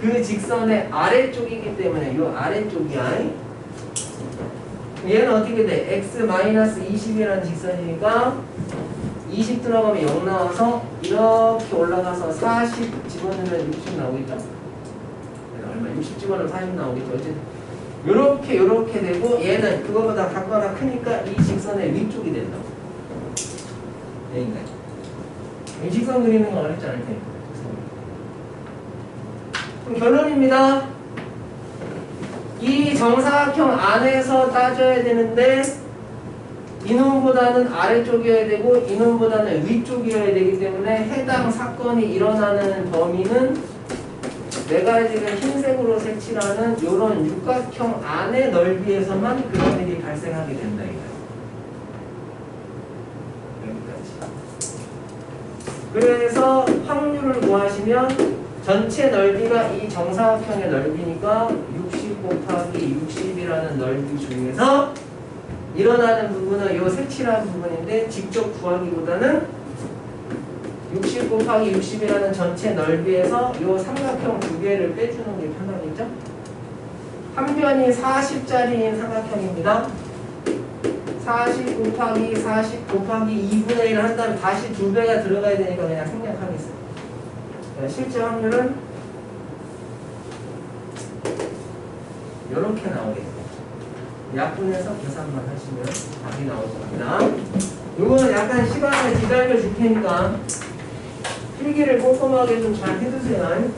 그 직선의 아래쪽이기 때문에 이 아래쪽이야. 얘는 어떻게 돼? x-20이라는 직선이니까 20 들어가면 0 나와서 이렇게 올라가서 40 집어넣으면 60 나오겠죠? 얼마? 60 집어넣으면 40 나오겠죠? 어쨌든 요렇게 되고 얘는 그거보다 같거나 크니까 이 직선의 위쪽이 된다고. 여기까지. 이 직선 그리는 건 어렵지 않을 테니까. 그럼 결론입니다. 이 정사각형 안에서 따져야 되는데 이놈보다는 아래쪽이어야 되고 이놈보다는 위쪽이어야 되기 때문에 해당 사건이 일어나는 범위는 내가 지금 흰색으로 색칠하는 이런 육각형 안의 넓이에서만 그런 일이 발생하게 된다 이거예요. 그래서 확률을 구하시면 전체 넓이가 이 정사각형의 넓이니까 60 곱하기 60이라는 넓이 중에서 일어나는 부분은 이 색칠한 부분인데 직접 구하기보다는 60 곱하기 60이라는 전체 넓이에서 이 삼각형 두 개를 빼주는 게 편하겠죠? 한 변이 40짜리인 삼각형입니다. 40 곱하기 40 곱하기 2분의 1을 한다면 다시 2배가 들어가야 되니까 그냥 생략하겠습니다. 실제 확률은 이렇게 나오겠습니다. 약분해서 계산만 하시면 답이 나올 겁니다. 이거는 약간 시간을 기다려 줄 테니까 필기를 꼼꼼하게 좀 잘 해두세요.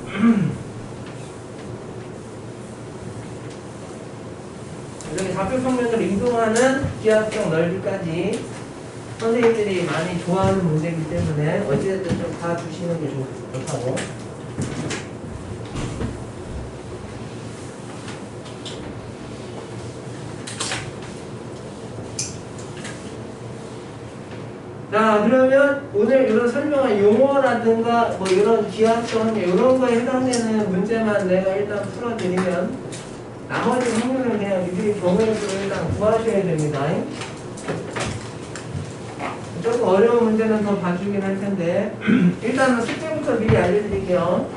이렇게 좌표 평면으로 이동하는 기하학적 넓이까지 선생님들이 많이 좋아하는 문제이기 때문에 어찌됐든 좀 다 두시는 게 좋다고. 자 그러면 오늘 이런 설명한 용어라든가 뭐 이런 기하학적 이런 거에 해당되는 문제만 내가 일단 풀어드리면 나머지 확률은 그냥 미리 경우에서 일단 구하셔야 됩니다. 조금 어려운 문제는 더 봐주긴 할 텐데 일단은 숙제부터 미리 알려드릴게요.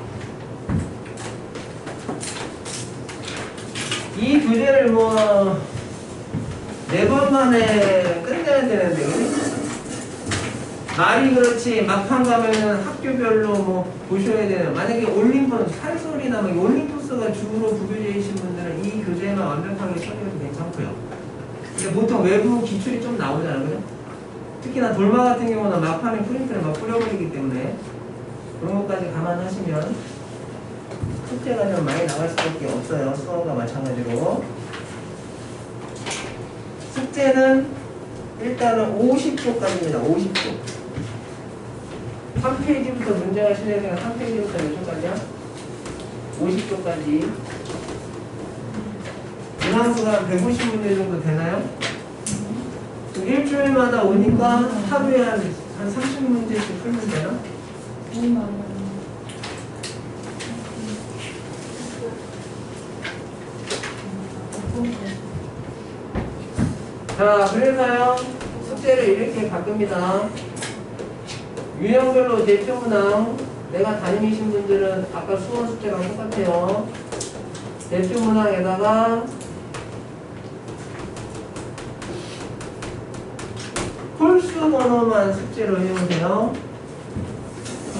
이 교재를 뭐 4번 만에 끝내야 되는데 그치? 말이 그렇지 막판 가면은 학교별로 뭐 보셔야 되는 만약에 올림포스 칼솔이나 뭐 올림포스가 주로 부교재이신 분들은 이 교재만 완벽하게 처리해도 괜찮고요. 근데 보통 외부 기출이 좀 나오잖아요, 그죠? 특히나 돌마 같은 경우는 막판에 프린트를 막 뿌려버리기 때문에 그런 것까지 감안하시면 숙제가 좀 많이 나갈 수밖에 없어요. 수험과 마찬가지로. 숙제는 일단은 50조까지입니다. 50조. 한 페이지부터 문제가 실려있으면 한 페이지부터 몇 조까지야? 50조까지. 문항수가 한 150문제 정도 되나요? 일주일마다 오니까 하루에 한 30문제씩 풀면 되나? 자, 그래서요, 숙제를 이렇게 바꿉니다. 유형별로 대표문항, 내가 담임이신 분들은 아까 수원 숙제랑 똑같아요. 대표문항에다가 홀수 번호만 숙제로 해오세요.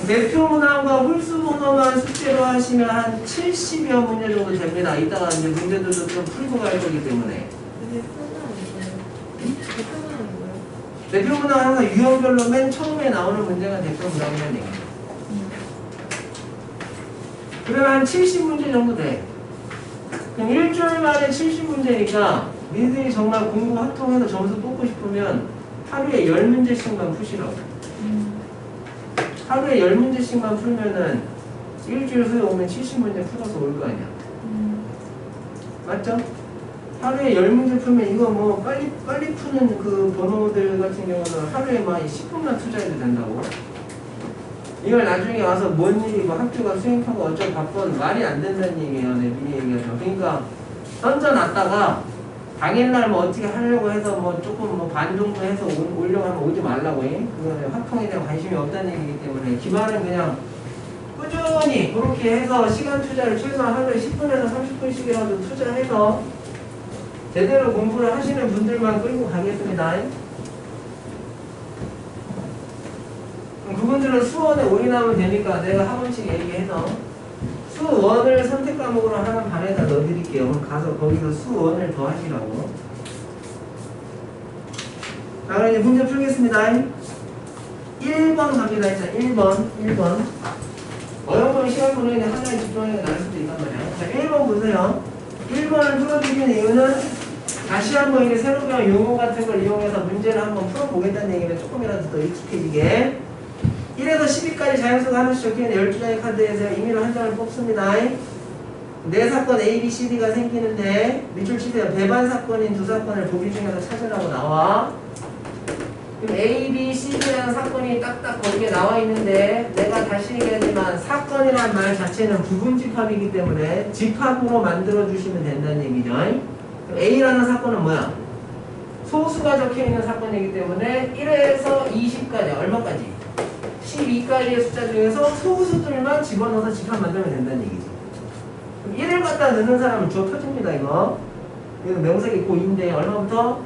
대표문항과 홀수 번호만 숙제로 하시면 한 70여 문제 정도 됩니다. 이따가 이제 문제들도 좀 풀고 갈 거기 때문에. 대표문항 항상 유형별로 맨 처음에 나오는 문제가 대표문항이라는 얘기예요. 그러면 한 70문제 정도 돼. 그럼 일주일 만에 70문제니까 니들이 정말 공부 확통해서 점수 뽑고 싶으면 하루에 10문제씩만 푸시라고. 하루에 10문제씩만 풀면은 일주일 후에 오면 70문제 풀어서 올 거 아니야. 맞죠? 하루에 10문제 풀면 이거 뭐 빨리 푸는 그 번호들 같은 경우는 하루에 막 10분만 투자해도 된다고. 이걸 나중에 와서 뭔 일이 뭐 학교가 수행하고 어쩌고 바쁜 말이 안 된다는 얘기예요. 네, 미리 얘기하죠. 그러니까 던져놨다가 당일날 뭐 어떻게 하려고 해서 뭐 조금 뭐 반 정도 해서 오려고 하면 오지 말라고 해. 그거는 학통에 대한 관심이 없다는 얘기이기 때문에 기반은 그냥 꾸준히 그렇게 해서 시간 투자를 최소한 하루에 10분에서 30분씩이라도 투자해서 제대로 공부를 하시는 분들만 끌고 가겠습니다. 그분들은 수원에 올인하면 되니까 내가 학원식 얘기해서 수원을 선택 과목으로 하는 반에다 넣어드릴게요. 그럼 가서 거기서 수원을 더 하시라고. 자, 그럼 이제 문제 풀겠습니다. 1번 갑니다. 일단 1번. 어영범 시간 보내는데 하나에 집중하는 게 나을 수도 있단 말이야. 자, 1번 보세요. 1번을 풀어드리는 이유는 다시 한번 이게 새로 배운 용어 같은 걸 이용해서 문제를 한번 풀어보겠다는 얘기는 조금이라도 더 익숙해지게. 1에서 10위까지 자연수가 하나씩 적혀있는 12장의 카드에서 임의로 한 장을 뽑습니다. 네 사건 A, B, C, D가 생기는데 밑줄 치세요. 배반 사건인 두 사건을 보기 중에서 찾으라고 나와. 그럼 A, B, C, D라는 사건이 딱딱 거기에 나와 있는데 내가 다시 얘기하지만 사건이라는 말 자체는 부분집합이기 때문에 집합으로 만들어주시면 된다는 얘기죠. 그럼 A라는 사건은 뭐야? 소수가 적혀있는 사건이기 때문에 1에서 20까지 얼마까지? 12까지의 숫자 중에서 소수들만 집어넣어서 집합 만들면 된다는 얘기죠. 그럼 1을 갖다 넣는 사람은 주어 펴집니다, 이거. 이거 명색이 고2인데 얼마부터?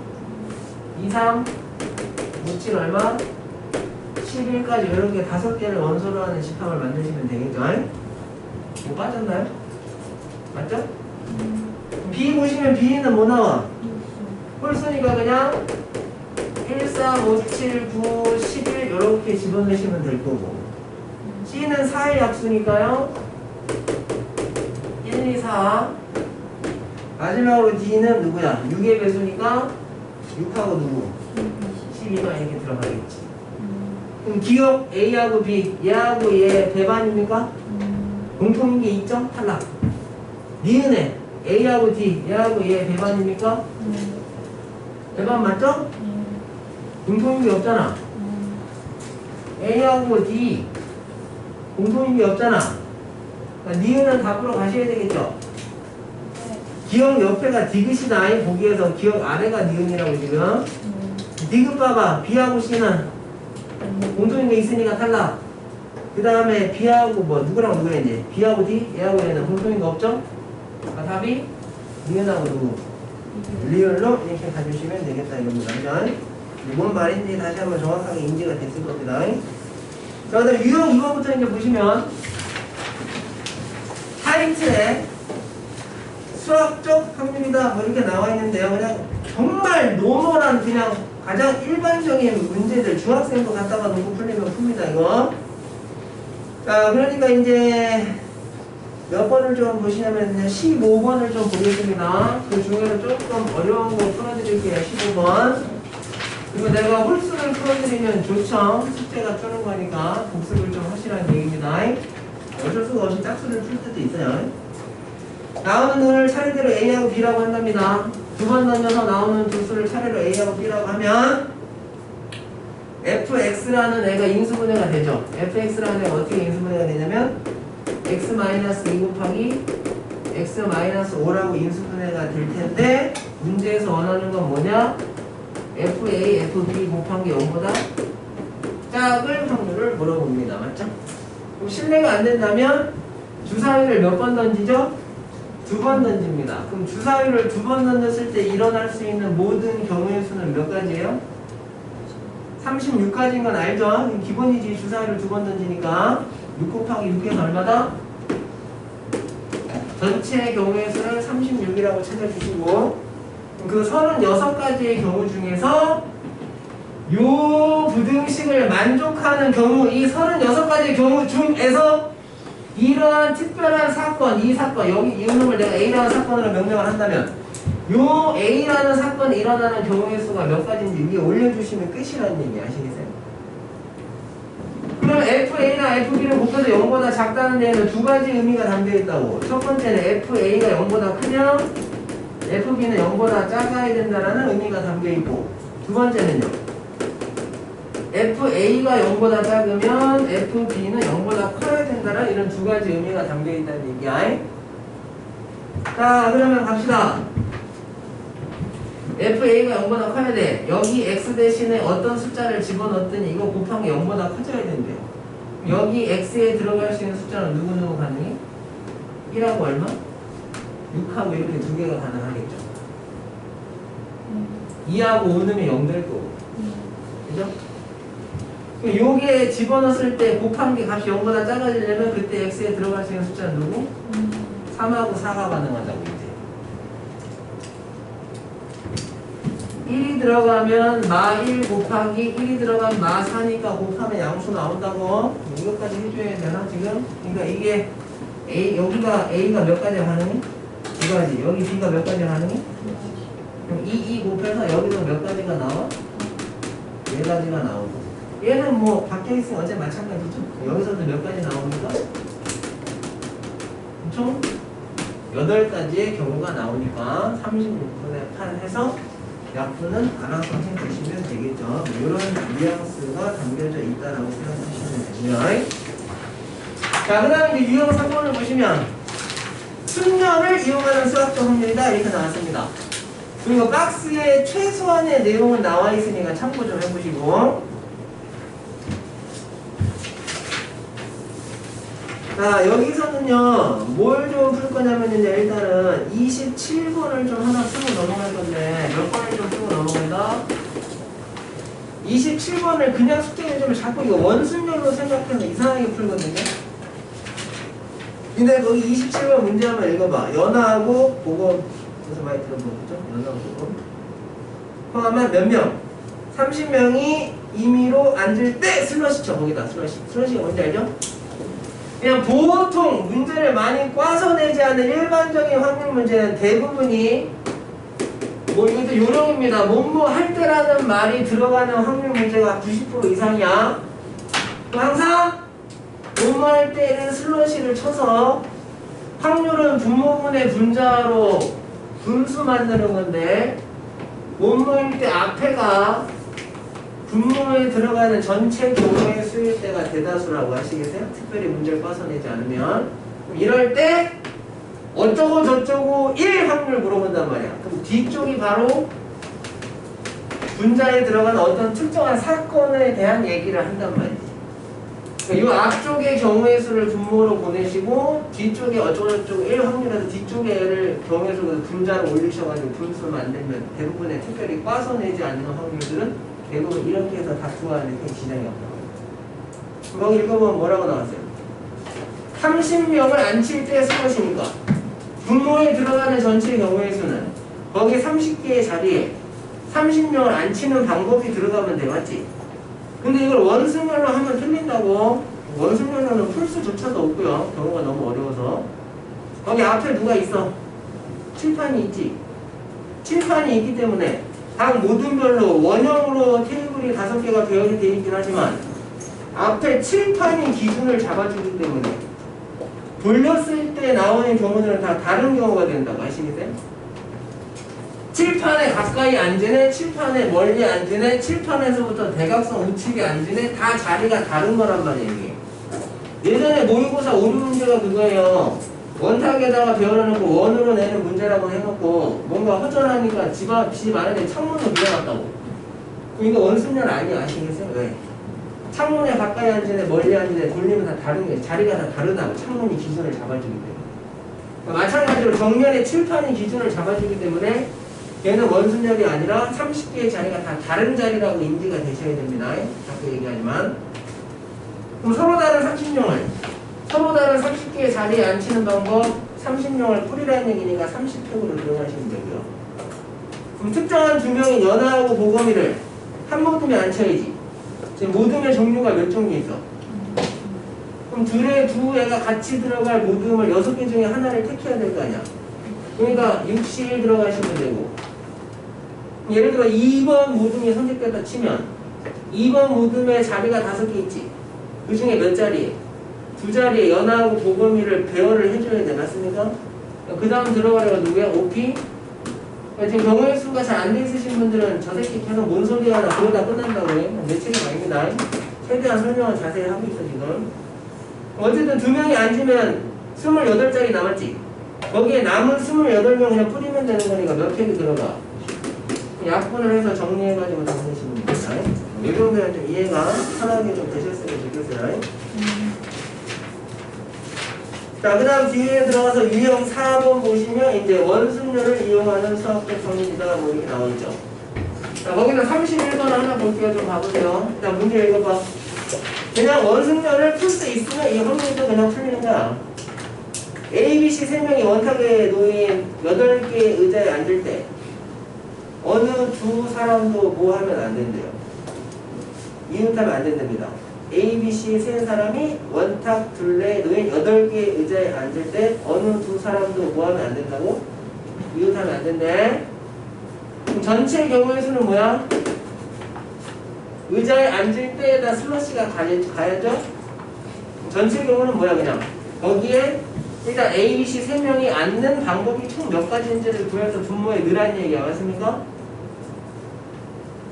2, 3, 6, 7 얼마? 11까지 이렇게 5개를 원소로 하는 집합을 만드시면 되겠죠. 뭐 빠졌나요? 맞죠? B 보시면 B는 뭐 나와? 홀수니까 그냥 1, 4, 5, 7, 9, 11 이렇게 집어넣으시면 될 거고 C는 4의 약수니까요 1, 2, 4 마지막으로 D는 누구야? 6의 배수니까 6하고 누구? 12가 이렇게 들어가겠지. 그럼 기억 A하고 B 얘하고 얘 배반입니까? 공통인 게 있죠? 탈락. 니은에 A하고 D 얘하고 얘 배반입니까? 배반 맞죠? 공통인 게 없잖아. A하고 D 공통인 게 없잖아. 그러니까 니은은 답으로 가셔야 되겠죠. 기억 옆에가 디귿이다. 보기에서 기억 아래가 니은이라고 지금. 디귿 봐봐. B하고 C는 공통인 게 있으니까 탈락. 그 다음에 B하고 뭐 누구랑 누구랑 이제 B하고 D 얘하고 얘는 공통인 거 없죠? 아, 답이 니은하고 누구? 리얼로 이렇게 가주시면 되겠다 이겁니다. 뭔 말인지 다시 한번 정확하게 인지가 됐을 겁니다. 자, 그 다음 유형 2번부터 이제 보시면 타이틀에 수학적 확률이다 뭐 이렇게 나와 있는데요. 그냥 정말 노멀한 그냥 가장 일반적인 문제들 중학생도 갖다가 놓고 풀리면 풉니다 이거. 자, 그러니까 이제 몇 번을 좀 보시냐면 15번을 좀 보겠습니다. 그 중에서 조금 어려운 거 풀어드릴게요. 15번. 그리고 내가 홀수를 풀어드리면 좋죠. 숙제가 주는 거니까 복습을 좀 하시라는 얘기입니다. 어쩔 수가 없이 짝수를 풀 때도 있어요. 나오는 눈을 차례대로 A하고 B라고 한답니다. 두 번 던져서 나오는 두 수를 차례로 A하고 B라고 하면 fx라는 애가 인수분해가 되죠. fx라는 애가 어떻게 인수분해가 되냐면 x-2 곱하기 x-5라고 인수분해가 될 텐데 문제에서 원하는 건 뭐냐? fa, fb 곱한 게 0보다 작을 확률을 물어봅니다. 맞죠? 그럼 실례가 안 된다면 주사위를 몇 번 던지죠? 2번 던집니다. 그럼 주사위를 2번 던졌을 때 일어날 수 있는 모든 경우의 수는 몇 가지예요? 36가지인 건 알죠? 기본이지. 주사위를 2번 던지니까 6 곱하기 6에서 얼마다? 전체 경우의 수를 36이라고 찾아주시고 그 36가지의 경우 중에서 요 부등식을 만족하는 경우 이 36가지의 경우 중에서 이러한 특별한 사건, 이 사건, 여기 이 놈을 내가 A라는 사건으로 명명을 한다면 요 A라는 사건이 일어나는 경우의 수가 몇 가지인지 위에 올려주시면 끝이라는 얘기 아시겠어요? 그럼 FA나 FB를 곱해서 0보다 작다는 데에는 두 가지 의미가 담겨있다고. 첫 번째는 FA가 0보다 크면 FB는 0보다 작아야 된다는 의미가 담겨있고 두 번째는요. FA가 0보다 작으면 FB는 0보다 커야 된다는 이런 두 가지 의미가 담겨있다는 얘기야. 자, 그러면 갑시다. FA가 0보다 커야 돼. 여기 X 대신에 어떤 숫자를 집어넣었더니 이거 곱한 게 0보다 커져야 된대요. 여기 X에 들어갈 수 있는 숫자는 누구 가능해? 1하고 얼마? 6하고 이렇게 두 개가 가능하겠죠. 2하고 5 넣으면 0 될 거고. 그죠? 그럼 요게 집어넣었을 때 곱한 게 값이 0보다 작아지려면 그때 X에 들어갈 수 있는 숫자는 누구? 3하고 4가 가능하다고 이제. 1이 들어가면 마1 곱하기 1이 들어가면 마4니까 곱하면 양수 나온다고. 이것까지 해줘야 되나 지금? 그러니까 이게 A, 여기가 A가 몇 가지 가능해? 두 가지. 여기 B가 몇 가지 가능해? 그럼 2 곱해서 여기도 몇 가지가 나와? 4가지가 나오고. 얘는 뭐 바뀌어있으면 어제 마찬가지죠. 여기서도 몇 가지 나오니까 총 8가지의 경우가 나오니까 36분의 8 해서 약분은 알아서 해주시면 되겠죠. 이런 뉘앙스가 담겨져 있다라고 생각하시면 되고요. 자, 그 다음에 이제 유형 3번을 보시면 순열을 이용하는 수학적 확률이다 이렇게 나왔습니다. 그리고 박스에 최소한의 내용은 나와 있으니까 참고 좀 해보시고. 자, 여기서는요, 뭘 좀 풀 거냐면요, 일단은 27번을 좀 하나 쓰고 넘어갈 건데, 몇 번을 좀 쓰고 넘어간다? 27번을 그냥 숙제를 좀 자꾸 이거 원순열로 생각해서 이상하게 풀거든요. 근데 거기 27번 문제 한번 읽어봐. 연하하고 보고, 그래서 많이 들어보죠? 연하하고 보고. 포함한 몇 명? 30명이 임의로 앉을 때 슬러시죠, 거기다, 슬러시. 슬러시가 뭔지 알죠? 그냥 보통 문제를 많이 꽈서 내지 않는 일반적인 확률 문제는 대부분이 뭐 이것도 요령입니다. 뭐뭐 할 때라는 말이 들어가는 확률 문제가 90% 이상이야. 항상 뭐뭐 할 때는 슬러시를 쳐서 확률은 분모분의 분자로 분수 만드는 건데 뭐뭐일 때 앞에가 분모에 들어가는 전체 경우의 수일 때가 대다수라고 하시겠어요? 특별히 문제를 빠서내지 않으면. 그럼 이럴 때 어쩌고 저쩌고 1 확률 물어본단 말이야. 그럼 뒤쪽이 바로 분자에 들어가는 어떤 특정한 사건에 대한 얘기를 한단 말이지. 그러니까 이 앞쪽의 경우의 수를 분모로 보내시고 뒤쪽에 어쩌고 저쩌고 1 확률에서 뒤쪽에 얘를 경우의 수를 분자로 올리셔가지고 분수를 만들면 대부분의 특별히 빠서내지 않는 확률들은 대부분 이렇게 해서 다투하는 게 지장이 없다고. 거기 읽어보면 뭐라고 나왔어요? 30명을 앉힐 때 슬러시니까 분모에 들어가는 전체 경우의 수는 거기 30개의 자리에 30명을 앉히는 방법이 들어가면 돼, 맞지? 근데 이걸 원순열로 하면 틀린다고. 원순열로는 풀 수조차도 없고요. 경우가 너무 어려워서. 거기 앞에 누가 있어? 칠판이 있지. 칠판이 있기 때문에 각 모둠별로 원형으로 테이블이 5개가 배열이 되어 있긴 하지만 앞에 칠판이 기준을 잡아주기 때문에 돌렸을 때 나오는 경우들은 다 다른 경우가 된다고 아시겠어요? 칠판에 가까이 앉으네, 칠판에 멀리 앉으네, 칠판에서부터 대각선 우측에 앉으네, 다 자리가 다른 거란 말이에요. 이게. 예전에 모의고사 오류 문제가 그거예요. 원탁에다가 배열해놓고 원으로 내는 문제라고 해놓고 뭔가 허전하니까 집 안에 창문을 밀어놨다고. 이거 원순열 아니야. 아시겠어요? 왜? 창문에 가까이 앉으네, 멀리 앉으네, 돌리면 다 다른 게 자리가 다 다르다고. 창문이 기준을 잡아주기 때문에. 그러니까 마찬가지로 정면에 칠판이 기준을 잡아주기 때문에 얘는 원순열이 아니라 30개의 자리가 다 다른 자리라고 인지가 되셔야 됩니다. 자꾸 얘기하지만. 그럼 서로 다른 30개의 자리에 앉히는 방법 30용을 뿌리라는 얘기니까 30팩으로 들어가시면 되고요. 그럼 특정한 두 명이 연하하고 보검이를 한 모둠에 앉혀야지. 지금 모둠의 종류가 몇 종류 있어? 그럼 두 애가 같이 들어갈 모둠을 6개 중에 하나를 택해야 될 거 아니야. 그러니까 60 들어가시면 되고, 예를 들어 2번 모둠이 선택됐다 치면 2번 모둠에 자리가 5개 있지. 그 중에 몇 자리? 2자리에 연하하고 보검이를 배열을 해줘야 돼. 맞습니까? 그 다음 들어가려고 누구야? OP? 지금 경우의 수가 잘 안 돼 있으신 분들은 저 새끼 계속 뭔 소리 하나 그러다 끝난다고 해. 내 책임 아닙니다. 최대한 설명을 자세히 하고 있어 지금. 어쨌든 2명이 앉으면 28자리 남았지. 거기에 남은 28명 그냥 뿌리면 되는 거니까 몇 팩이 들어가? 약분을 해서 정리해가지고 정리하시면 됩니다. 이 정도면 좀 이해가 편하게 좀 되셨으면 좋겠어요. 자, 그 다음 뒤에 들어가서 유형 4번 보시면 이제 원순열을 이용하는 수학적 정리지가 뭐 이렇게 나와있죠. 자, 거기는 31번 하나 볼게요. 좀 봐보세요. 자, 문제 읽어봐. 그냥 원순열을 풀 수 있으면 이 확률도 그냥 풀리는 거야. A, B, C 3명이 원탁에 놓인 8개의 의자에 앉을 때 어느 두 사람도 뭐 하면 안 된대요. 이웃하면 안 된답니다. A, B, C 세 사람이 원탁 둘레에 놓인 8개의 의자에 앉을 때 어느 두 사람도 뭐 하면 안 된다고? 이웃하면 안 된대. 그럼 전체 경우의 수는 뭐야? 의자에 앉을 때에다 슬러시가 가야죠? 전체 경우는 뭐야 그냥? 거기에 일단 A, B, C 3명이 앉는 방법이 총 몇 가지인지를 구해서 분모에 넣으라는 얘기야. 맞습니까?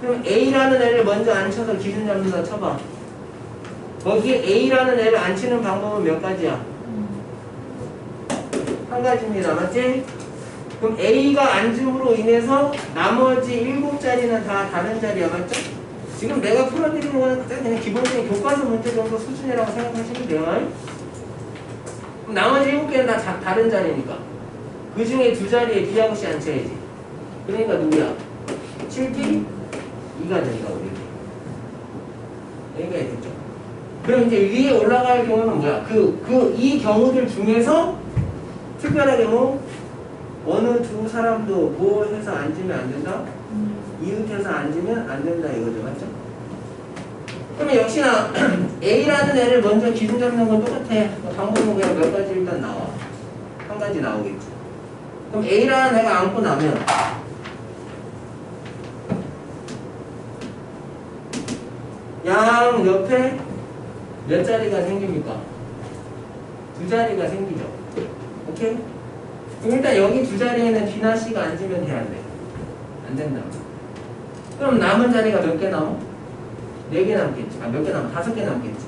그럼 A라는 애를 먼저 앉혀서 기준 잡는다 쳐봐. 거기에 A라는 애를 앉히는 방법은 몇 가지야? 한 가지입니다. 맞지? 그럼 A가 앉음으로 인해서 나머지 7자리는 다 다른 자리야. 맞죠? 지금 내가 풀어드리는 거는 그냥 기본적인 교과서 문제 정도 수준이라고 생각하시면 돼요. 그럼 나머지 7개는 다 다른 자리니까 그 중에 2자리에 B하고 C 앉혀야지. 그러니까 누구야? 7P? 2가 되니까 우리 여기가 됐죠. 그럼 이제 위에 올라갈 경우는 뭐야? 이 경우들 중에서 특별하게 뭐 어느 두 사람도 뭐 해서 앉으면 안 된다? 이웃해서 앉으면 안 된다 이거죠. 맞죠? 그러면 역시나 A라는 애를 먼저 기준 잡는 건 똑같아. 방법은 그냥 몇 가지 일단 나와. 한 가지 나오겠지. 그럼 A라는 애가 앉고 나면 양 옆에 몇 자리가 생깁니까? 2자리가 생기죠. 오케이? 그럼 일단 여기 2자리에는 B나 C가 앉으면 돼, 안 돼? 안 된다. 그럼 남은 자리가 몇 개 남아? 4개 남겠지. 몇 개 남아? 5개 남겠지.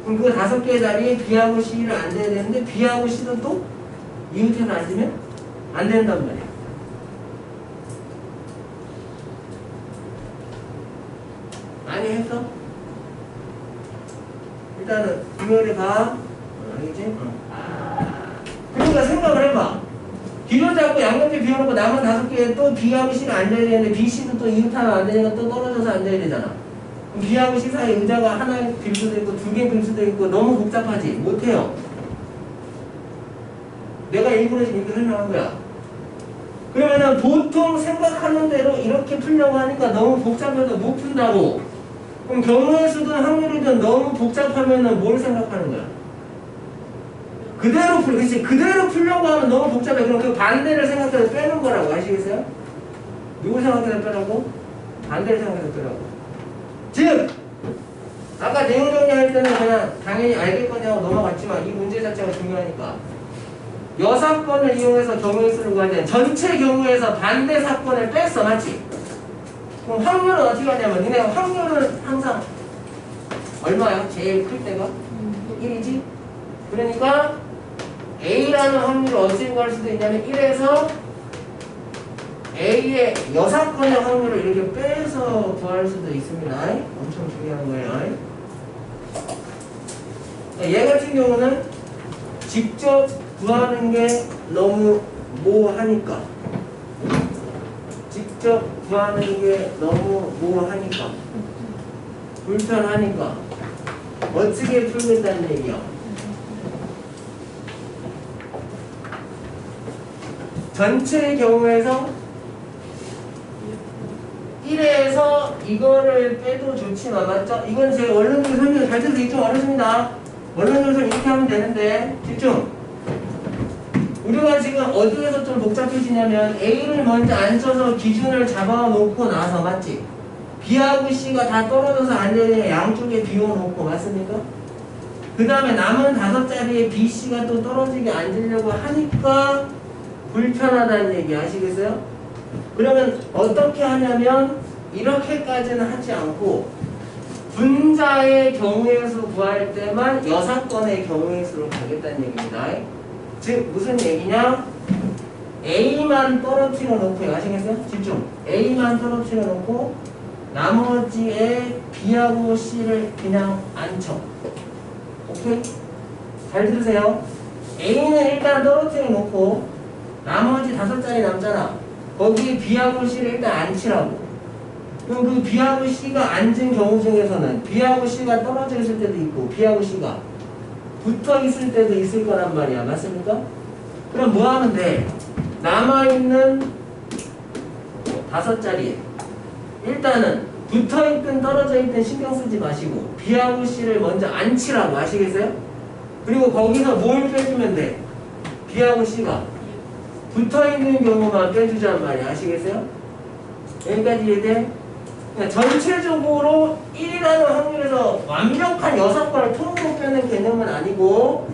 그럼 그 5개의 자리에 B하고 C를 앉아야 되는데 B하고 C도 또 이웃에서 앉으면 안 된단 말이야. 많이 했어? 일단은 구별해 봐. 알겠지? 그러니까 생각을 해봐. B로 잡고 양옆에 비워놓고 남은 5개에 또 B하고 C가 앉아야 되는데 B, C도 또 이웃하면 안 되니까 또 떨어져서 앉아야 되잖아. 그럼 B하고 C 사이 의자가 하나의 빌 수도 있고 2개 빌 수도 있고 너무 복잡하지? 못해요. 내가 일부러 지금 이렇게 설명한 거야. 그러면은 보통 생각하는 대로 이렇게 풀려고 하니까 너무 복잡해서 못 푼다고. 그럼 경우의 수든 확률이든 너무 복잡하면은 뭘 생각하는 거야? 그대로 풀, 그치? 그대로 풀려고 하면 너무 복잡해. 그럼 그 반대를 생각해서 빼는 거라고 아시겠어요? 누구 생각해서 빼라고? 반대를 생각해서 빼라고. 즉! 아까 내용 정리할 때는 그냥 당연히 알겠거니 하고 넘어갔지만 이 문제 자체가 중요하니까. 여사건을 이용해서 경우의 수를 구할 때는 전체 경우에서 반대 사건을 뺐어, 맞지? 그럼 확률은 어떻게 하냐면 니네 확률은 항상 얼마야? 제일 클 때가? 1이지? 그러니까 A라는 확률을 어떻게 구할 수도 있냐면 1에서 A의 여사건의 확률을 이렇게 빼서 구할 수도 있습니다. 엄청 중요한 거예요. 얘 같은 경우는 직접 구하는 게 너무 모호하니까 직접 구하는 게 너무 모호하니까 불편하니까 어떻게 풀겠다는 얘기야? 전체의 경우에서 1에서 이거를 빼도 좋지만 맞죠? 이건 제가 원론적으로 설명을 잘 들어서 이게 좀 어렵습니다. 원론적으로 이렇게 하면 되는데 집중! 우리가 지금 어디에서 좀 복잡해지냐면 A를 먼저 앉혀서 기준을 잡아놓고 나서 맞지? B하고 C가 다 떨어져서 앉아있는 양쪽에 비워놓고 맞습니까? 그 다음에 남은 5자리에 B, C가 또 떨어지게 앉으려고 하니까 불편하다는 얘기 아시겠어요? 그러면 어떻게 하냐면 이렇게까지는 하지 않고 분자의 경우의 수 구할 때만 여사건의 경우의 수로 가겠다는 얘기입니다. 즉 무슨 얘기냐? A만 떨어뜨려 놓고 아시겠어요? 집중! A만 떨어뜨려 놓고 나머지에 B하고 C를 그냥 앉혀. 오케이? 잘 들으세요. A는 일단 떨어뜨려 놓고 나머지 5자리 남잖아. 거기에 B하고 C를 일단 앉히라고. 그럼 그 B하고 C가 앉은 경우 중에서는 B하고 C가 떨어져 있을 때도 있고 B하고 C가 붙어 있을 때도 있을 거란 말이야. 맞습니까? 그럼 뭐 하면 돼? 남아있는 5자리에 일단은 붙어있든 떨어져있든 신경 쓰지 마시고 B하고 C를 먼저 앉히라고 아시겠어요? 그리고 거기서 뭘 빼주면 돼? B하고 C가 붙어있는 경우만 빼주자는 말이야. 아시겠어요? 여기까지 이해돼? 그러니까 전체적으로 1이라는 확률에서 완벽한 여사건을 통으로 빼는 개념은 아니고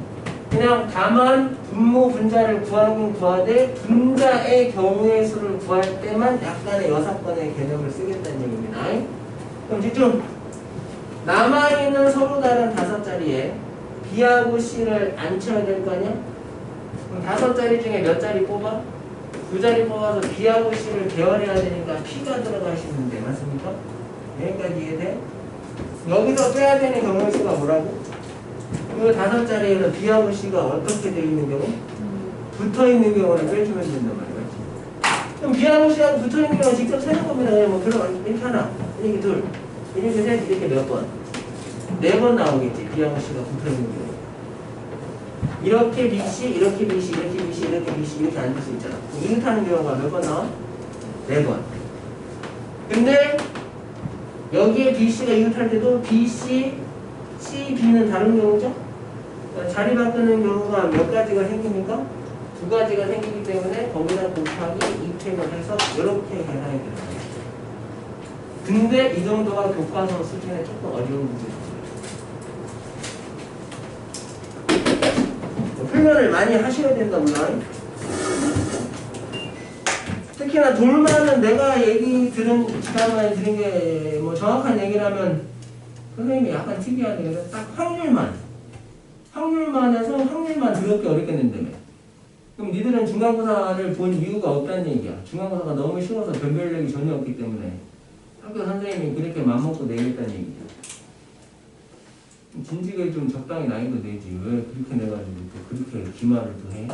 그냥 다만 분모 분자를 구하긴 구하되 분자의 경우의 수를 구할 때만 약간의 여사건의 개념을 쓰겠다는 얘기입니다. 그럼 집중! 남아있는 서로 다른 5자리에 B하고 C를 앉혀야 될 거 아니야? 그럼 5자리 중에 몇 자리 뽑아? 2자리 뽑아서 B하고 C를 계열해야 되니까 P가 들어가시는데 맞습니까? 여기까지 이해돼? 여기서 빼야 되는 경우의 수가 뭐라고? 그 5자리에는 B하고 C가 어떻게 되어 있는 경우? 붙어 있는 경우를 빼주면 된단 말이야. 그럼 B하고 C하고 붙어 있는 경우 직접 세는 겁니다. 그냥 뭐 그럼 이렇게 하나, 이렇게 둘, 이렇게 셋, 이렇게 몇 번? 4번 나오겠지. B하고 C가 붙어 있는 경우. 이렇게 BC, 이렇게 BC, 이렇게 BC, 이렇게 BC 이렇게 앉을 수 있잖아. 이렇게 하는 경우가 몇 번 나와? 4번. 근데 여기에 BC가 이웃할 때도 BC, C, B는 다른 경우죠? 그러니까 자리 바꾸는 경우가 몇 가지가 생깁니까? 2가지가 생기기 때문에 거기다 곱하기 2팩을 해서 이렇게 계산이 들어가요. 근데 이 정도가 교과서 수준에 조금 어려운 문제죠. 표현을 많이 하셔야 된다 물론. 특히나 돌만은 내가 얘기 들은 지난번에 들은 게 뭐 정확한 얘기라면 선생님이 약간 특이하게 딱 확률만 해서 확률만 더럽게 어렵겠는데 그럼 니들은 중간고사를 본 이유가 없다는 얘기야. 중간고사가 너무 쉬워서 변별력이 전혀 없기 때문에 학교 선생님이 그렇게 맘먹고 내겠다는 얘기야. 진지하게 좀 적당히 난이도 내지 왜 그렇게 내가지고 또 그렇게 기말을 또 해?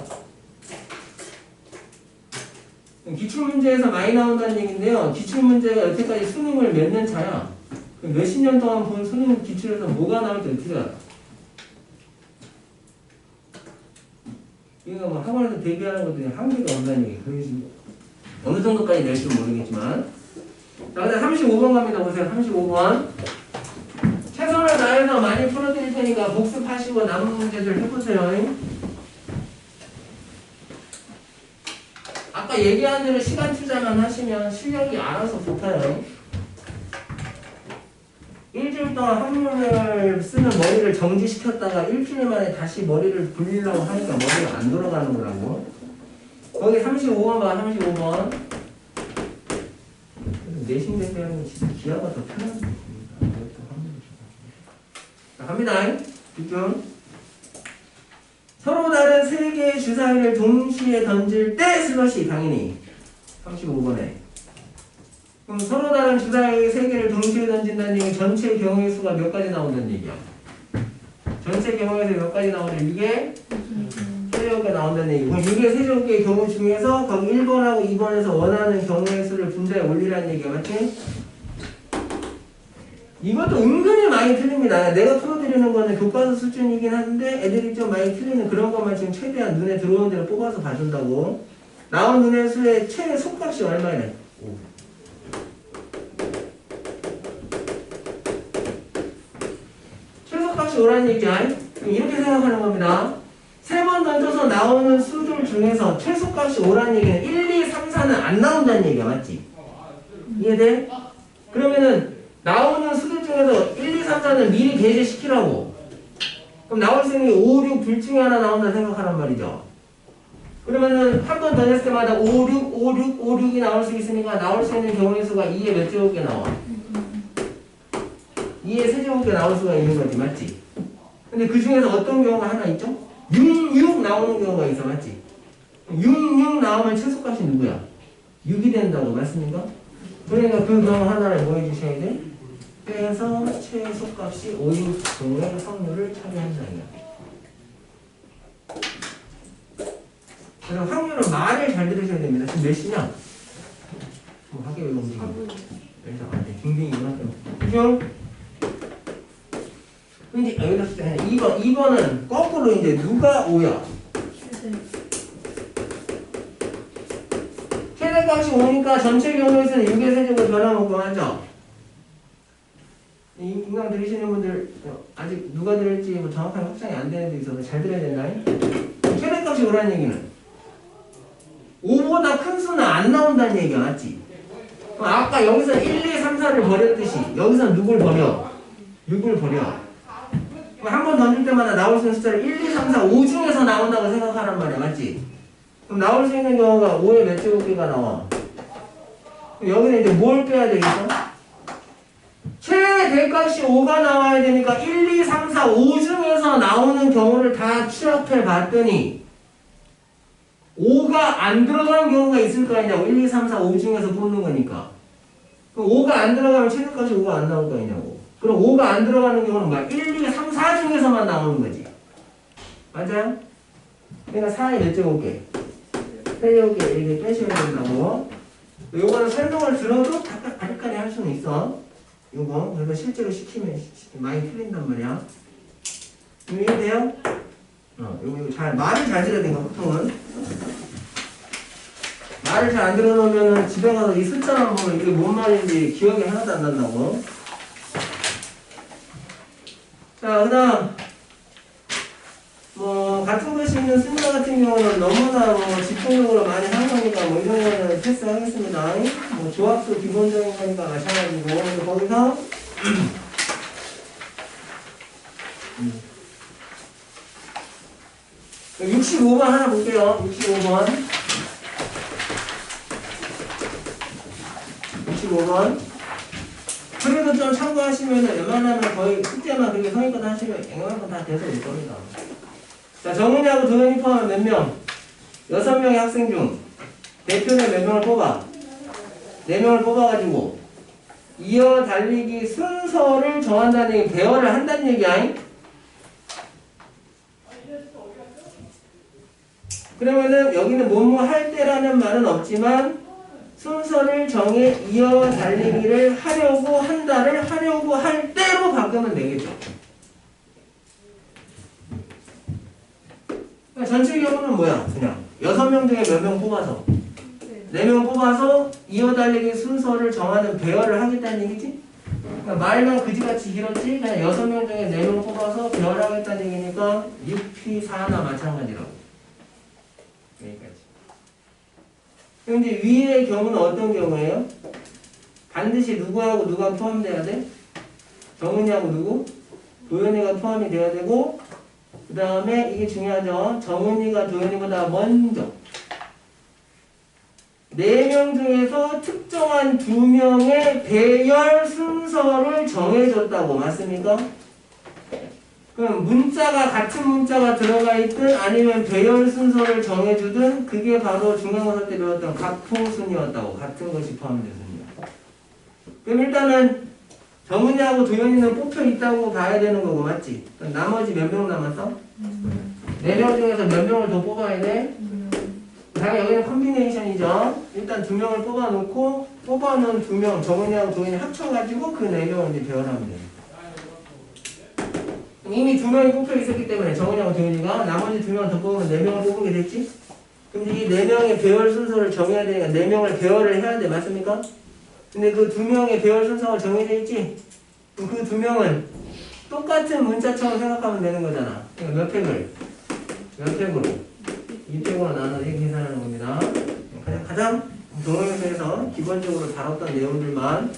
기출문제에서 많이 나온다는 얘기인데요. 기출문제가 여태까지 수능을 몇 년 차야? 몇십 년 동안 본 수능 기출에서 뭐가 나올지 어떻게 알아? 이거 뭐 학원에서 대비하는 것들이 한계가 없다는 얘기. 그래서 어느 정도까지 낼지 모르겠지만. 자, 그다음 35번 갑니다. 보세요. 35번. 최선을 다해서 많이 풀어드릴 테니까 복습하시고 남은 문제들 해보세요. 아까 얘기한 대로 시간 투자만 하시면 실력이 알아서 붙어요. 일주일 동안 확률을 쓰는 머리를 정지시켰다가 일주일 만에 다시 머리를 굴리려고 하니까 머리가 안 돌아가는 거라고. 거기 35번 봐, 35번. 내신 대표는 진짜 기하가 더 편합니다. 자, 갑니다. 집중. 서로 다른 세 개의 주사위를 동시에 던질 때 슬롯이 당연히 35번에. 그럼 서로 다른 주사위 세 개를 동시에 던진다는 얘기는 전체 경우의 수가 몇 가지 나온다는 얘기야. 전체 경우에서 몇 가지 나오는데 이게 세제곱개 나온다는 얘기고, 이게 세제곱개의 경우 중에서 거기 1번하고 2번에서 원하는 경우의 수를 분자에 올리라는 얘기야. 맞지? 이것도 은근히 많이 틀립니다. 내가 풀어드리는 거는 교과서 수준이긴 한데 애들이 좀 많이 틀리는 그런 것만 지금 최대한 눈에 들어오는 대로 뽑아서 봐준다고. 나온 눈의 수의 최대 속값이 얼마래? 최소값이 오라는 얘기야. 이렇게 생각하는 겁니다. 세 번 던져서 나오는 수들 중에서 최소값이 오라는 얘기는 1, 2, 3, 4는 안 나온다는 얘기야. 맞지? 이해돼? 그러면은 나오는 수들 중에서 1, 2, 3, 4는 미리 배제시키라고. 그럼 나올 수 있는 게 5, 6 둘 중에 하나 나온다 생각하란 말이죠. 그러면은 한 번 던졌을 때마다 5, 6, 5, 6, 5, 6이 나올 수 있으니까 나올 수 있는 경우의 수가 2의 몇 제곱개 나와? 2의 세제곱개 나올 수가 있는 거지. 맞지? 근데 그 중에서 어떤 경우가 하나 있죠? 6, 6 나오는 경우가 있어. 맞지? 6, 6 나오면 최소값이 누구야? 6이 된다고. 맞습니까? 그러니까 그 경우 하나를 뭐 해주셔야 돼? 빼서 최소값이 5인 경우의 확률을 처리한다. 그래서 확률은 말을 잘 들으셔야 됩니다. 지금 몇 시냐? 뭐 하게 왜 움직이냐? 일단 안 돼. 빙빙이구나. 그죠? 이제 여기다 쓸 때 2번은 거꾸로 이제 누가 5야? 최대값이 5니까 전체 경우에서는 6의 세제곱 변화먹고 하죠? 인강 들으시는 분들 아직 누가 들을지 뭐 정확하게 확정이 안 되는 데 있어서 잘 들어야 된다. 최대값이 5라는 얘기는 5보다 큰 수는 안 나온다는 얘기야. 맞지? 그럼 아까 여기서 1, 2, 3, 4를 버렸듯이 여기서 누굴 버려? 6을 버려. 한 번 던질 때마다 나올 수 있는 숫자를 1, 2, 3, 4, 5 중에서 나온다고 생각하란 말이야. 맞지? 그럼 나올 수 있는 경우가 5의 몇 제곱개가 나와? 그럼 여기는 이제 뭘 빼야 되겠어? 최대값이 5가 나와야 되니까 1, 2, 3, 4, 5 중에서 나오는 경우를 다 취합해 봤더니 5가 안 들어가는 경우가 있을 거 아니냐고. 1, 2, 3, 4, 5 중에서 뽑는 거니까. 그럼 5가 안 들어가면 최대값이 5가 안 나올 거 아니냐고. 그럼 5가 안 들어가는 경우는 뭐야? 1, 2, 3, 4 중에서만 나오는 거지. 맞아요? 그러니까 4의 몇 제곱개? 3제곱개 이렇게 빼셔야 된다고. 요거는 설명을 들어도 다까리 할 수는 있어. 요거. 그래서 실제로 시키면 많이 틀린단 말이야. 이해돼요? 요거 잘, 말을 잘 들어야 되는 거, 보통은. 말을 잘 안 들어놓으면 집에 가서 이 숫자만 보면 이게 뭔 말인지 기억이 하나도 안 난다고. 자, 그 다음, 같은 것이 있는 숫자 같은 경우는 너무나 집중적으로 많이 한 거니까 이런 거는 패스하겠습니다. 조합수 기본적인 거니까 마찬가지고. 그래서 거기서, 65번 하나 볼게요. 65번. 65번. 그래도 좀 참고하시면 웬만하면 거의 숙제만 그렇게 성의껏 하시면 앵간건 다 돼서 올 겁니다. 자, 정은이하고 도현이 포함하면 몇 명? 6명의 학생 중 대표는 몇 명을 뽑아? 4명을 뽑아가지고 이어 달리기 순서를 정한다는 얘기, 대화를 한다는 얘기야. 그러면은 여기는 뭐뭐 할 때라는 말은 없지만 순서를 정해 이어 달리기를 하려고 한다를 하려고 할 때로 바꾸면 되겠죠. 그러니까 전체 경우는 뭐야? 그냥 6명 중에 몇 명 뽑아서 4명 뽑아서 이어 달리기 순서를 정하는 배열을 하겠다는 얘기지? 그러니까 말만 그지같이 길었지? 그냥 6명 중에 4명 뽑아서 배열하겠다는 얘기니까 6P 4나 마찬가지라고. 여기까지. 그럼 이제 위의 경우는 어떤 경우예요? 반드시 누구하고 누가 포함돼야 돼? 정은이하고 누구? 도현이가 포함이 돼야 되고, 그 다음에 이게 중요하죠. 정은이가 도현이보다 먼저 4명 중에서 특정한 2명의 배열 순서를 정해줬다고. 맞습니까? 그럼 문자가 같은 문자가 들어가 있든 아니면 배열 순서를 정해주든 그게 바로 중간고사 때 배웠던 가풍순이었다고. 같은 것이 포함된 순이야. 그럼 일단은 정은이하고 도현이는 뽑혀 있다고 봐야 되는 거고, 맞지? 그럼 나머지 몇 명 남았어? 4명 중에서 몇 명을 더 뽑아야 돼? 당연히 여기는 컴비네이션이죠. 일단 2명을 뽑아놓고 뽑아놓은 2명, 정은이하고 도현이 합쳐가지고 그 4명을 이제 배열하면 돼. 이미 2명이 뽑혀 있었기 때문에 정은이하고 도현이가 나머지 2명 더 뽑으면 4명을 뽑게 됐지? 그럼 이 4명의 배열 순서를 정해야 되니까 4명을 배열을 해야 돼. 맞습니까? 근데 그 2명의 배열 순서가 정해져 있지? 그럼 그 2명은 똑같은 문자처럼 생각하면 되는 거잖아. 그러니까 몇 팩을? 몇 팩으로? 2팩으로 나눠서 이렇게 계산하는 겁니다. 가장 동영상에서 기본적으로 다뤘던 내용들만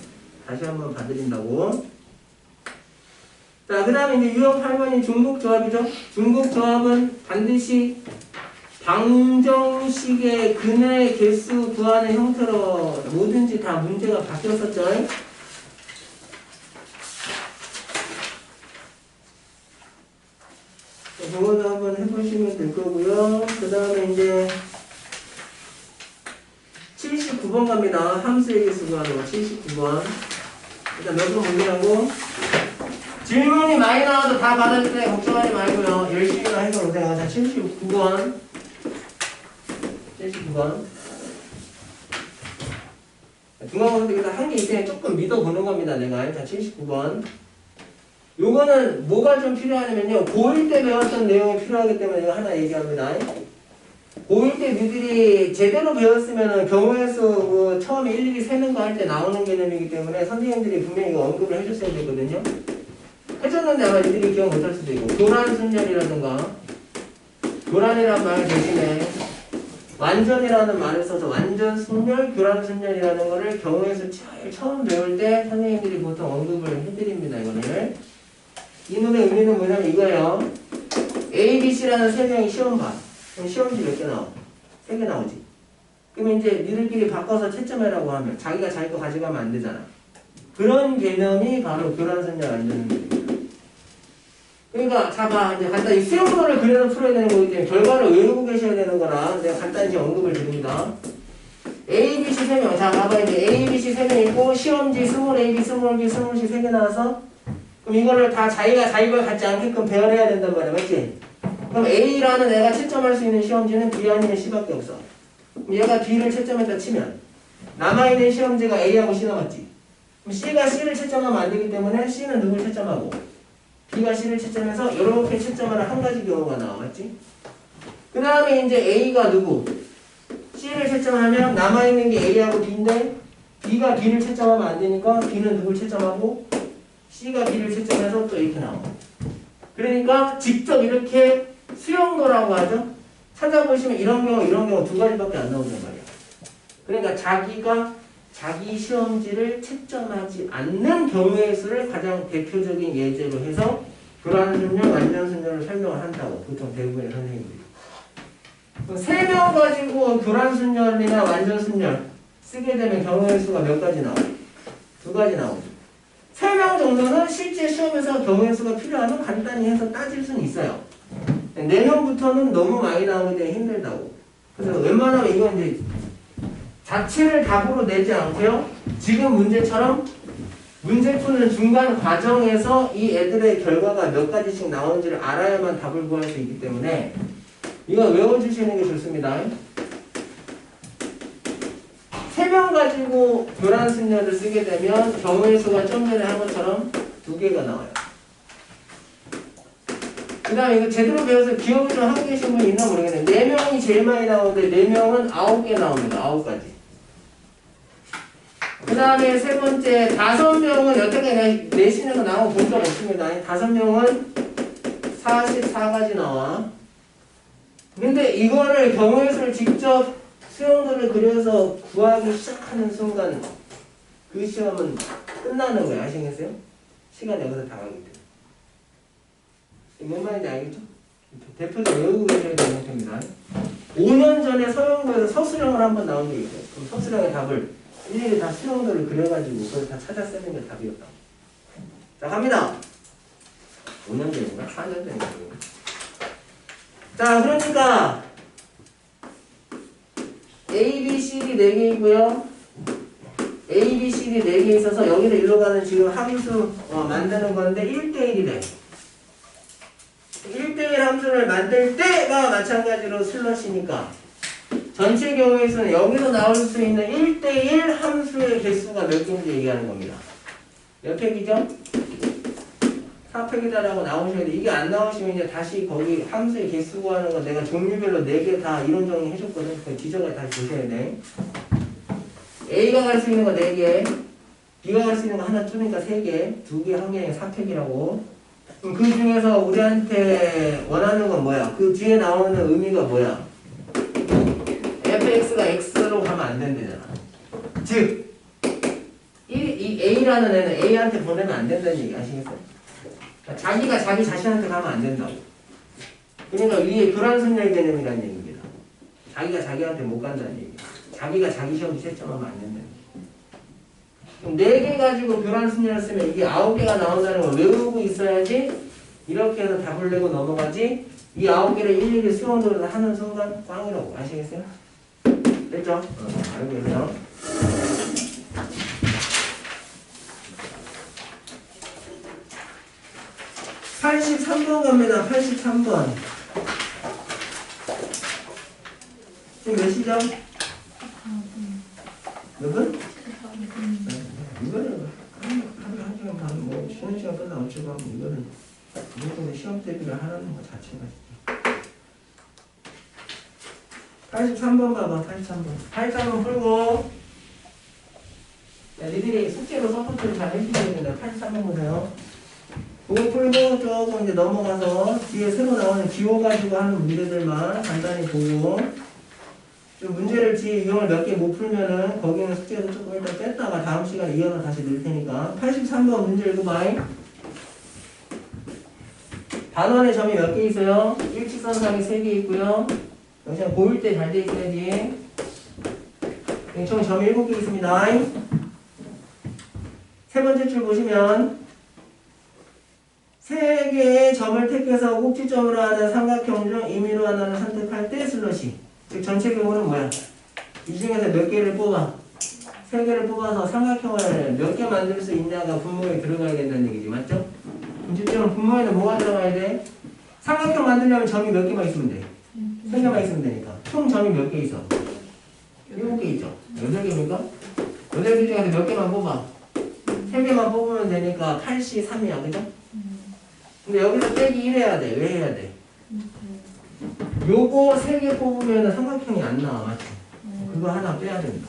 다시 한번 봐드린다고. 자, 그 다음에 이제 유형 8번이 중복조합이죠. 중복조합은 반드시 방정식의 근의 개수 구하는 형태로 뭐든지 다 문제가 바뀌었었죠. 그거도 한번 해보시면 될 거고요. 그 다음에 이제 79번 갑니다. 함수의 개수 구하는 거 79번. 일단 몇 번 문제라고. 질문이 많이 나와도 다 받을 때 걱정하지 말고요. 열심히만 해보세요. 자, 79번. 79번. 중간고사 한 개 이때 조금 믿어보는 겁니다. 내가. 자, 79번. 요거는 뭐가 좀 필요하냐면요. 고1 때 배웠던 내용이 필요하기 때문에 이거 하나 얘기합니다. 고1 때 니들이 제대로 배웠으면 경우의 수 그 처음에 일일이 세는 거 할 때 나오는 개념이기 때문에 선생님들이 분명히 이거 언급을 해줬어야 되거든요. 해줬는데 아마 니들이 기억 못할 수도 있고. 교란순열이라든가 교란이란 말 대신에 완전이라는 말을 써서 완전순열, 교란순열이라는 거를 경우의 수 제일 처음 배울 때 선생님들이 보통 언급을 해드립니다. 이거를. 이 놈의 의미는 뭐냐면 이거예요. A, B, C라는 3명이 시험 봐. 그럼 시험지 몇 개 나와? 3개 나오지. 그러면 이제 니들끼리 바꿔서 채점해라고 하면 자기가 자기 거 가져가면 안 되잖아. 그런 개념이 바로 교란순열 완전순열입니다. 그러니까 자봐 이제 간단히 수용도를 그려서 풀어야 되는 거기 때문에 결과를 외우고 계셔야 되는 거라 내가 간단히 이제 언급을 드립니다. A, B, C 3명. 자 봐봐 이제 A, B, C 3명 있고 시험지 스몰 A, B, 스몰 B, 스몰 C 3개 나와서 그럼 이거를 다 자기가 자기 걸 갖지 않게끔 배열해야 된단 말이야. 맞지? 그럼 A라는 애가 채점할 수 있는 시험지는 B 아니면 C밖에 없어. 그럼 얘가 B를 채점했다 치면 남아있는 시험지가 A하고 C 남았지. 그럼 C가 C를 채점하면 안 되기 때문에 C는 누굴 채점하고 B가 C를 채점해서 이렇게 채점하는 한 가지 경우가 나와. 맞지? 그 다음에 이제 A가 누구? C를 채점하면 남아있는 게 A하고 B인데 B가 B를 채점하면 안 되니까 B는 누굴 채점하고 C가 B를 채점해서 또 이렇게 나와. 그러니까 직접 이렇게 수용도라고 하죠. 찾아보시면 이런 경우 두 가지밖에 안 나온단 말이야. 그러니까 자기가 자기 시험지를 채점하지 않는 경우의 수를 가장 대표적인 예제로 해서 교란순열, 완전순열을 설명을 한다고 보통 대부분의 선생님들이. 3명 가지고 교란순열이나 완전순열 쓰게 되면 경우의 수가 몇 가지 나와요? 2가지 나오죠. 3명 정도는 실제 시험에서 경우의 수가 필요하면 간단히 해서 따질 수는 있어요. 4명부터는 너무 많이 나오기 때문에 힘들다고. 그래서 웬만하면 이건 이제 자체를 답으로 내지 않고요. 지금 문제처럼 문제 푸는 중간 과정에서 이 애들의 결과가 몇 가지씩 나오는지를 알아야만 답을 구할 수 있기 때문에 이거 외워주시는 게 좋습니다. 3명 가지고 교란순열을 쓰게 되면 경우의 수가 좀 전에 한 것처럼 2개가 나와요. 그 다음에 이거 제대로 배워서 기억을 좀 하고 계신 분 있나 모르겠는데 4명이 제일 많이 나오는데 4명은 9개 나옵니다. 9가지. 그 다음에 세 번째 5명은 여태까지 내신에서 나온 거 본 적 없습니다. 5명은 44가지 나와. 근데 이거를 경우의 수를 직접 수형들을 그려서 구하기 시작하는 순간 그 시험은 끝나는 거예요. 아시겠어요? 시간 여기서 다 가기 때문에. 뭔 말인지 알겠죠? 대표적 외우고 계셔야 되는 형태입니다. 5년 전에 서영도에서 서술형을 한번 나온 게 있어요. 그럼 서술형의 답을 일일이 다 수형들을 그려가지고 그걸 다 찾아 쓰는 게 답이었다. 자, 갑니다. 5년 전인가? 4년 전인가? 자, 그러니까 A, B, C, D 4개이고요. A, B, C, D 4개 있어서 여기서 일로 가는 지금 함수 만드는 건데 1대1이래. 1대1 함수를 만들 때가 마찬가지로 슬러시니까 전체 경우에서는 여기서 나올 수 있는 1대1 함수의 개수가 몇 개인지 얘기하는 겁니다. 몇 팩이죠? 4팩이다라고 나오셔야 돼. 이게 안 나오시면 이제 다시 거기 함수의 개수 구하는 거 내가 종류별로 4개 다 이론 정리 해줬거든. 그 지정을 다시 보셔야 돼. A가 갈 수 있는 거 4개, B가 갈 수 있는 거 하나 줄으니까 3개, 2개, 1개에 4팩이라고. 그럼 그 중에서 우리한테 원하는 건 뭐야? 그 뒤에 나오는 의미가 뭐야? fx가 x로 가면 안 된대잖아. 즉, 이 A라는 애는 A한테 보내면 안 된다는 얘기 아시겠어요? 자기가 자기 자신한테 가면 안 된다고. 그러니까 위에 교란순열 개념이라는 얘기입니다. 자기가 자기한테 못 간다는 얘기. 자기가 자기 시험 채점하면 안 된다는 얘기. 그럼 4개 가지고 교란순열을 쓰면 이게 9개가 나온다는 걸 외우고 있어야지 이렇게 해서 답을 내고 넘어가지 이 9개를 일일이 수험으로 하는 순간 꽝이라고. 아시겠어요? 됐죠? 알고 계세요? (83번) 갑니다. 83번. 지금 몇 시죠? 몇 분? 이거는 한 시간 반, 뭐 쉬는 시간 끝나고 어쩌고 하면 이거는 무조건 시험 대비를 하라는 것 자체가 83번 봐봐. 83번 풀고 야, 니들이 숙제로 서포트를 잘 해주셔야 된다. 83번 보세요. 그거 풀고 조금 이제 넘어가서 뒤에 새로 나오는 기호 가지고 하는 문제들만 간단히 보고 좀 문제를 뒤에 유형을 몇 개 못 풀면은 거기는 숙제도 조금 일단 뺐다가 다음 시간에 이어서 다시 넣을 테니까 83번 문제 읽어봐. 단원의 점이 몇 개 있어요? 일직선상에 3개 있고요. 그냥 보일 때 잘 돼 있어야지. 총 점이 7개 있습니다. 세 번째 줄 보시면 3개의 점을 택해서 꼭지점으로 하는 삼각형 중 임의로 하나를 선택할 때 슬러시. 즉 전체 경우는 뭐야? 이 중에서 몇 개를 뽑아? 3개를 뽑아서 삼각형을 몇 개 만들 수 있냐가 분모에 들어가야 된다는 얘기지. 맞죠? 문제점은 분모에는 뭐가 들어가야 돼? 삼각형 만들려면 점이 몇 개만 있으면 돼? 3개만 있으면 되니까. 총 점이 몇 개 있어? 7개 있죠? 8개입니까? 8개 중에서 몇 개만 뽑아? 3개만 뽑으면 되니까 8시 3이야. 그죠? 근데 여기서 빼기 1 해야 돼. 왜 해야 돼? 요거 3개 뽑으면 삼각형이 안 나와. 맞죠? 그거 하나 빼야 된다.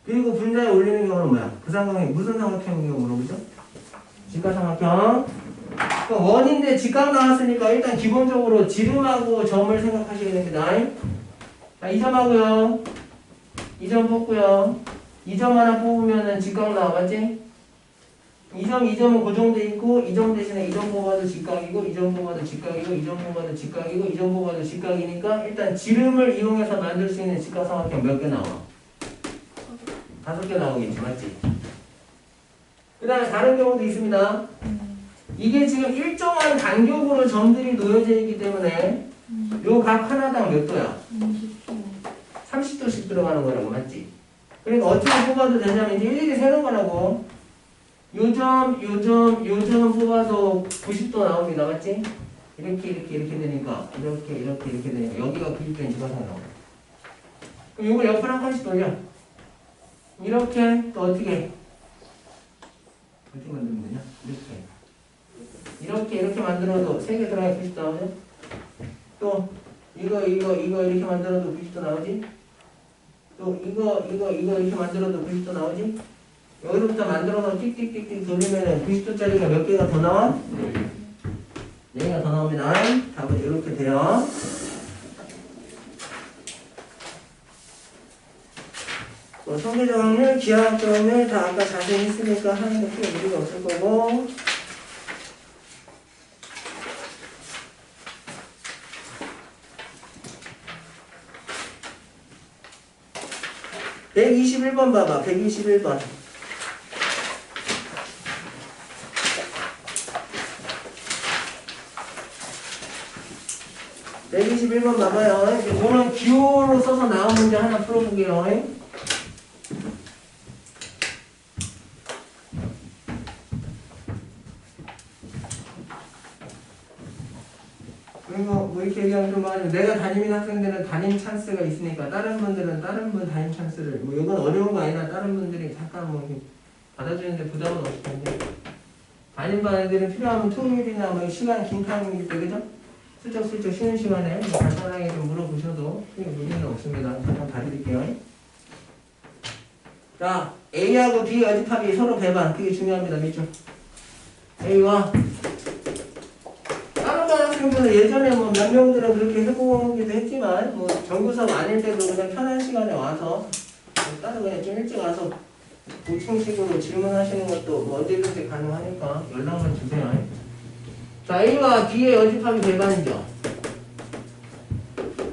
그리고 분자에 올리는 경우는 뭐야? 그 삼각형이 무슨 삼각형인 경우로 그죠? 직각삼각형. 그러니까 원인데 직각 나왔으니까 일단 기본적으로 지름하고 점을 생각하시게 됩니다. 자, 이 점하고요. 이 점 뽑고요. 이 점 하나 뽑으면은 직각 나와. 맞지? 이 점은 고정돼 있고 이 점 대신에 이 점 뽑아도 직각이고 이 점 뽑아도 직각이고 이 점 뽑아도 직각이고 이 점 뽑아도 직각이니까 일단 지름을 이용해서 만들 수 있는 직각삼각형 몇 개 나와? 5개 나오겠지. 맞지? 그 다음에 다른 경우도 있습니다. 이게 지금 일정한 간격으로 점들이 놓여져 있기 때문에 요 각 하나당 몇 도야? 30도씩 들어가는 거라고. 맞지? 그러니까 어떻게 뽑아도 되냐면 이제 일일이 세는 거라고. 요점 뽑아도 90도 나옵니다. 맞지? 이렇게 되니까 이렇게 되니까 여기가 90도인 직각삼각형 나와요. 그럼 이걸 옆으로 한 칸씩 돌려. 이렇게 또 어떻게 만들면 되냐? 이렇게 만들어도 3개 들어가야 90도 나오죠? 또 이거 이렇게 만들어도 90도 나오지? 또 이거 이렇게 만들어도 90도 나오지? 여기로부터 만들어서 띡띡띡띡 돌리면 90도짜리가 몇 개가 더 나와? 4개가 더 나옵니다. 답은 이렇게 돼요. 통계적 확률, 기하학적 확률 다 아까 자세히 했으니까 하는 거 크게 무리가 없을 거고. (121번) 봐봐. 121번. (121번) 봐봐요. 이거는 기호로 써서 나온 문제 하나 풀어볼게요. 그리고 뭐 이렇게 얘기하면 좀 많이 내가 담임인 학생들은 담임 찬스가 있으니까 다른 분들은 다른 분 담임 찬스를 뭐 이건 어려운 거 아니라 다른 분들이 잠깐 뭐 이렇게 받아주는데 부담은 없을 텐데 담임반 애들은 필요하면 토요일이나 뭐 시간 긴 타임일 때 그죠? 슬쩍슬쩍 쉬는 시간에 뭐 간단하게 좀 물어보셔도 크게 문제는 없습니다. 잠깐 봐드릴게요. 자, A하고 B 어집합이 서로 배반 그게 중요합니다. 밑줄 A와 다른 반 학생들은 예전에 뭐 몇 명들은 그렇게 해보기도 했지만 뭐 정규석 아닐 때도 그냥 편한 시간에 와서 뭐 따로 그냥 좀 일찍 와서 보충식으로 질문하시는 것도 뭐 언제든지 가능하니까 연락만 주세요. 자, A와 B의 어집합이 배반이죠.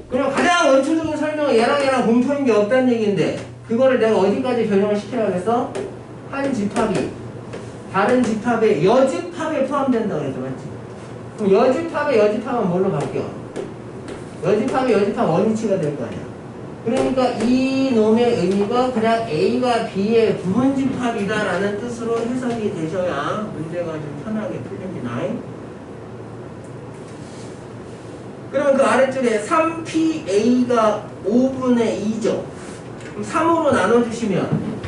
그럼 가장 원초적인 설명은 얘랑 공통인 게 없다는 얘기인데 그거를 내가 어디까지 변형을 시키라고 했어? 한 집합이 다른 집합의 여집합에 포함된다고 했죠. 맞지? 그럼 여집합의 여집합은 뭘로 바뀌어? 여집합의 여집합 원위치가 될 거 아니야. 그러니까 이 놈의 의미가 그냥 A가 B의 부분집합이다라는 뜻으로 해석이 되셔야 문제가 좀 편하게 풀립니다. 그럼 그 아래쪽에 3PA가 5분의 2죠. 그럼 3으로 나눠주시면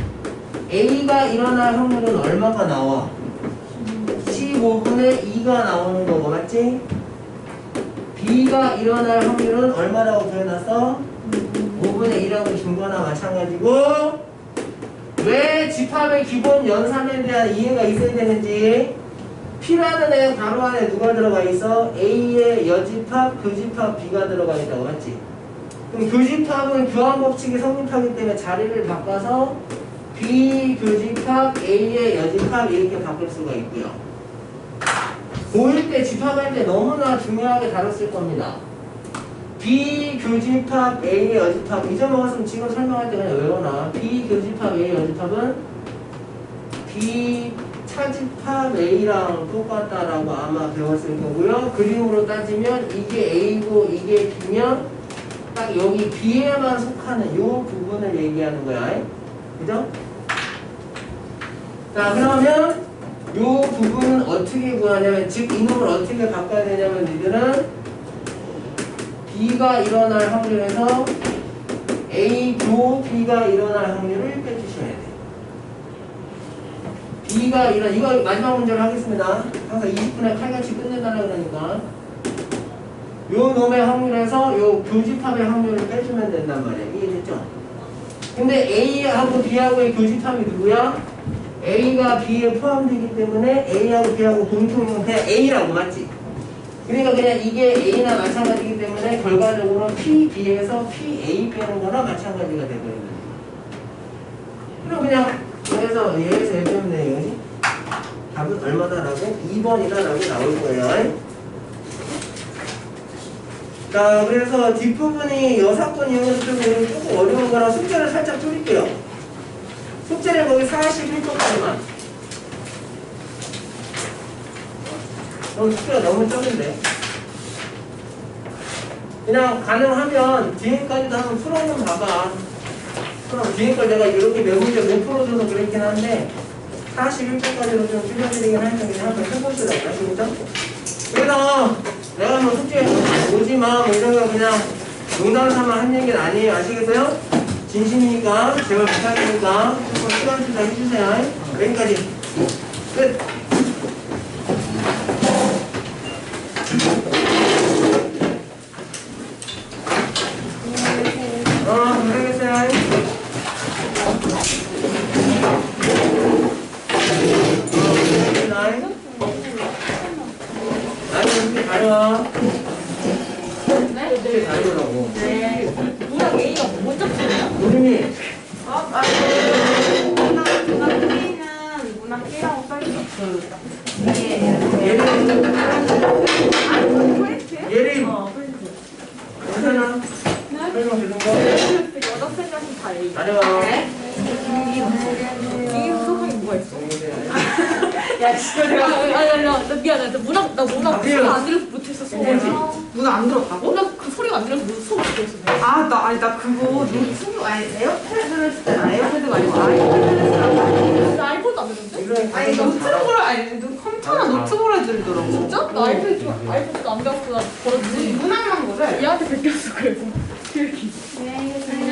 A가 일어날 확률은 얼마가 나와? 15분의 2가 나오는 거고 맞지? B가 일어날 확률은 얼마라고 표현했어? 5분의 2라고 준 거나 마찬가지고 왜 집합의 기본 연산에 대한 이해가 있어야 되는지 P라는 애 가로 안에 누가 들어가 있어? A의 여집합, 교집합 B가 들어가 있다고 맞지? 그럼 교집합은 교환법칙이 성립하기 때문에 자리를 바꿔서 B 교집합, A의 여집합 이렇게 바꿀 수가 있고요. 고1 때 집합할 때 너무나 중요하게 다뤘을 겁니다. B 교집합, A의 여집합 잊어먹었으면 지금 설명할 때 그냥 외워놔. B 교집합, A의 여집합은 B 차집합 A랑 똑같다라고 아마 배웠을 거고요. 그림으로 따지면 이게 A고 이게 B면 딱 여기 B에만 속하는 이 부분을 얘기하는 거야. 그죠? 자, 그러면 이 부분은 어떻게 구하냐면 즉 이놈을 어떻게 바꿔야 되냐면 니들은 B가 일어날 확률에서 A 교 B가 일어날 확률을 빼주셔야 돼. B가 이거 마지막 문제를 하겠습니다. 항상 20분에 칼같이 끝내달라 그러니까 요 놈의 확률에서 요 교집합의 확률을 빼주면 된단 말이야. 이해됐죠? 근데 A하고 B하고의 교집합이 누구야? A가 B에 포함되기 때문에 A하고 B하고 공통인 그냥 A라고 맞지? 그러니까 그냥 이게 A나 마찬가지이기 때문에 결과적으로 PB에서 PA 빼는 거나 마찬가지가 되거든요. 그럼 그냥 그래서 얘에서 이렇게 하면 돼요. 답은 얼마다라고? 2번이다라고 나올 거예요. 자, 그래서 뒷부분이 여사건 이용해서 조금 어려운 거라 숙제를 살짝 줄일게요. 숙제를 거기 41쪽까지만. 숙제가 너무 적은데. 그냥 가능하면 뒤에까지도 한번 풀어는 봐봐. 그럼 뒤에 걸 내가 이렇게 몇 문제 못 풀어줘서 그렇긴 한데 41쪽까지로 좀 줄여드리긴 할 텐데 한번 해보시라고 아시겠죠? 그래서 내가 뭐 숙제 오지마 뭐 이런 거 그냥 농담 삼아 한 얘기는 아니에요. 아시겠어요? 진심이니까 제발 부탁드리니까 조금 시간 투자 해주세요. 여기까지 끝. 고생했어요. 아니, 가려와. 네? 잘 보라고. 네. 뭐야, A가 먼저 풀이야? 우림이. 아, 문학기라고 써있어. 얘를 얘를 어, 프린트. 괜찮아. 설명 되는 거. 여자 쌤이랑 다 A. 잘해봐. 이게 부족한 게 뭐가 있어? 야, 진짜 내가 아니, 나 미안해. 나 문학 소리가 안 들려서 못했었어. 문화 안 들었다고? 문학 그 소리가 안 들려서 수업 못했어. 아, 나 그거 노트북 아니 에어패드를 쓸 때는 에어패드가 아니고 아이패드를 나 아이폰도 안 되는데? 이거는 아니 노트북으로 아니 컴퓨터나 노트북으로 해드리더라고. 진짜? 나 아이폰도 안 배웠어. 나 버렸지. 문학만 그래. 얘한테 베꼈어 그래서. 기억이. 그러면요.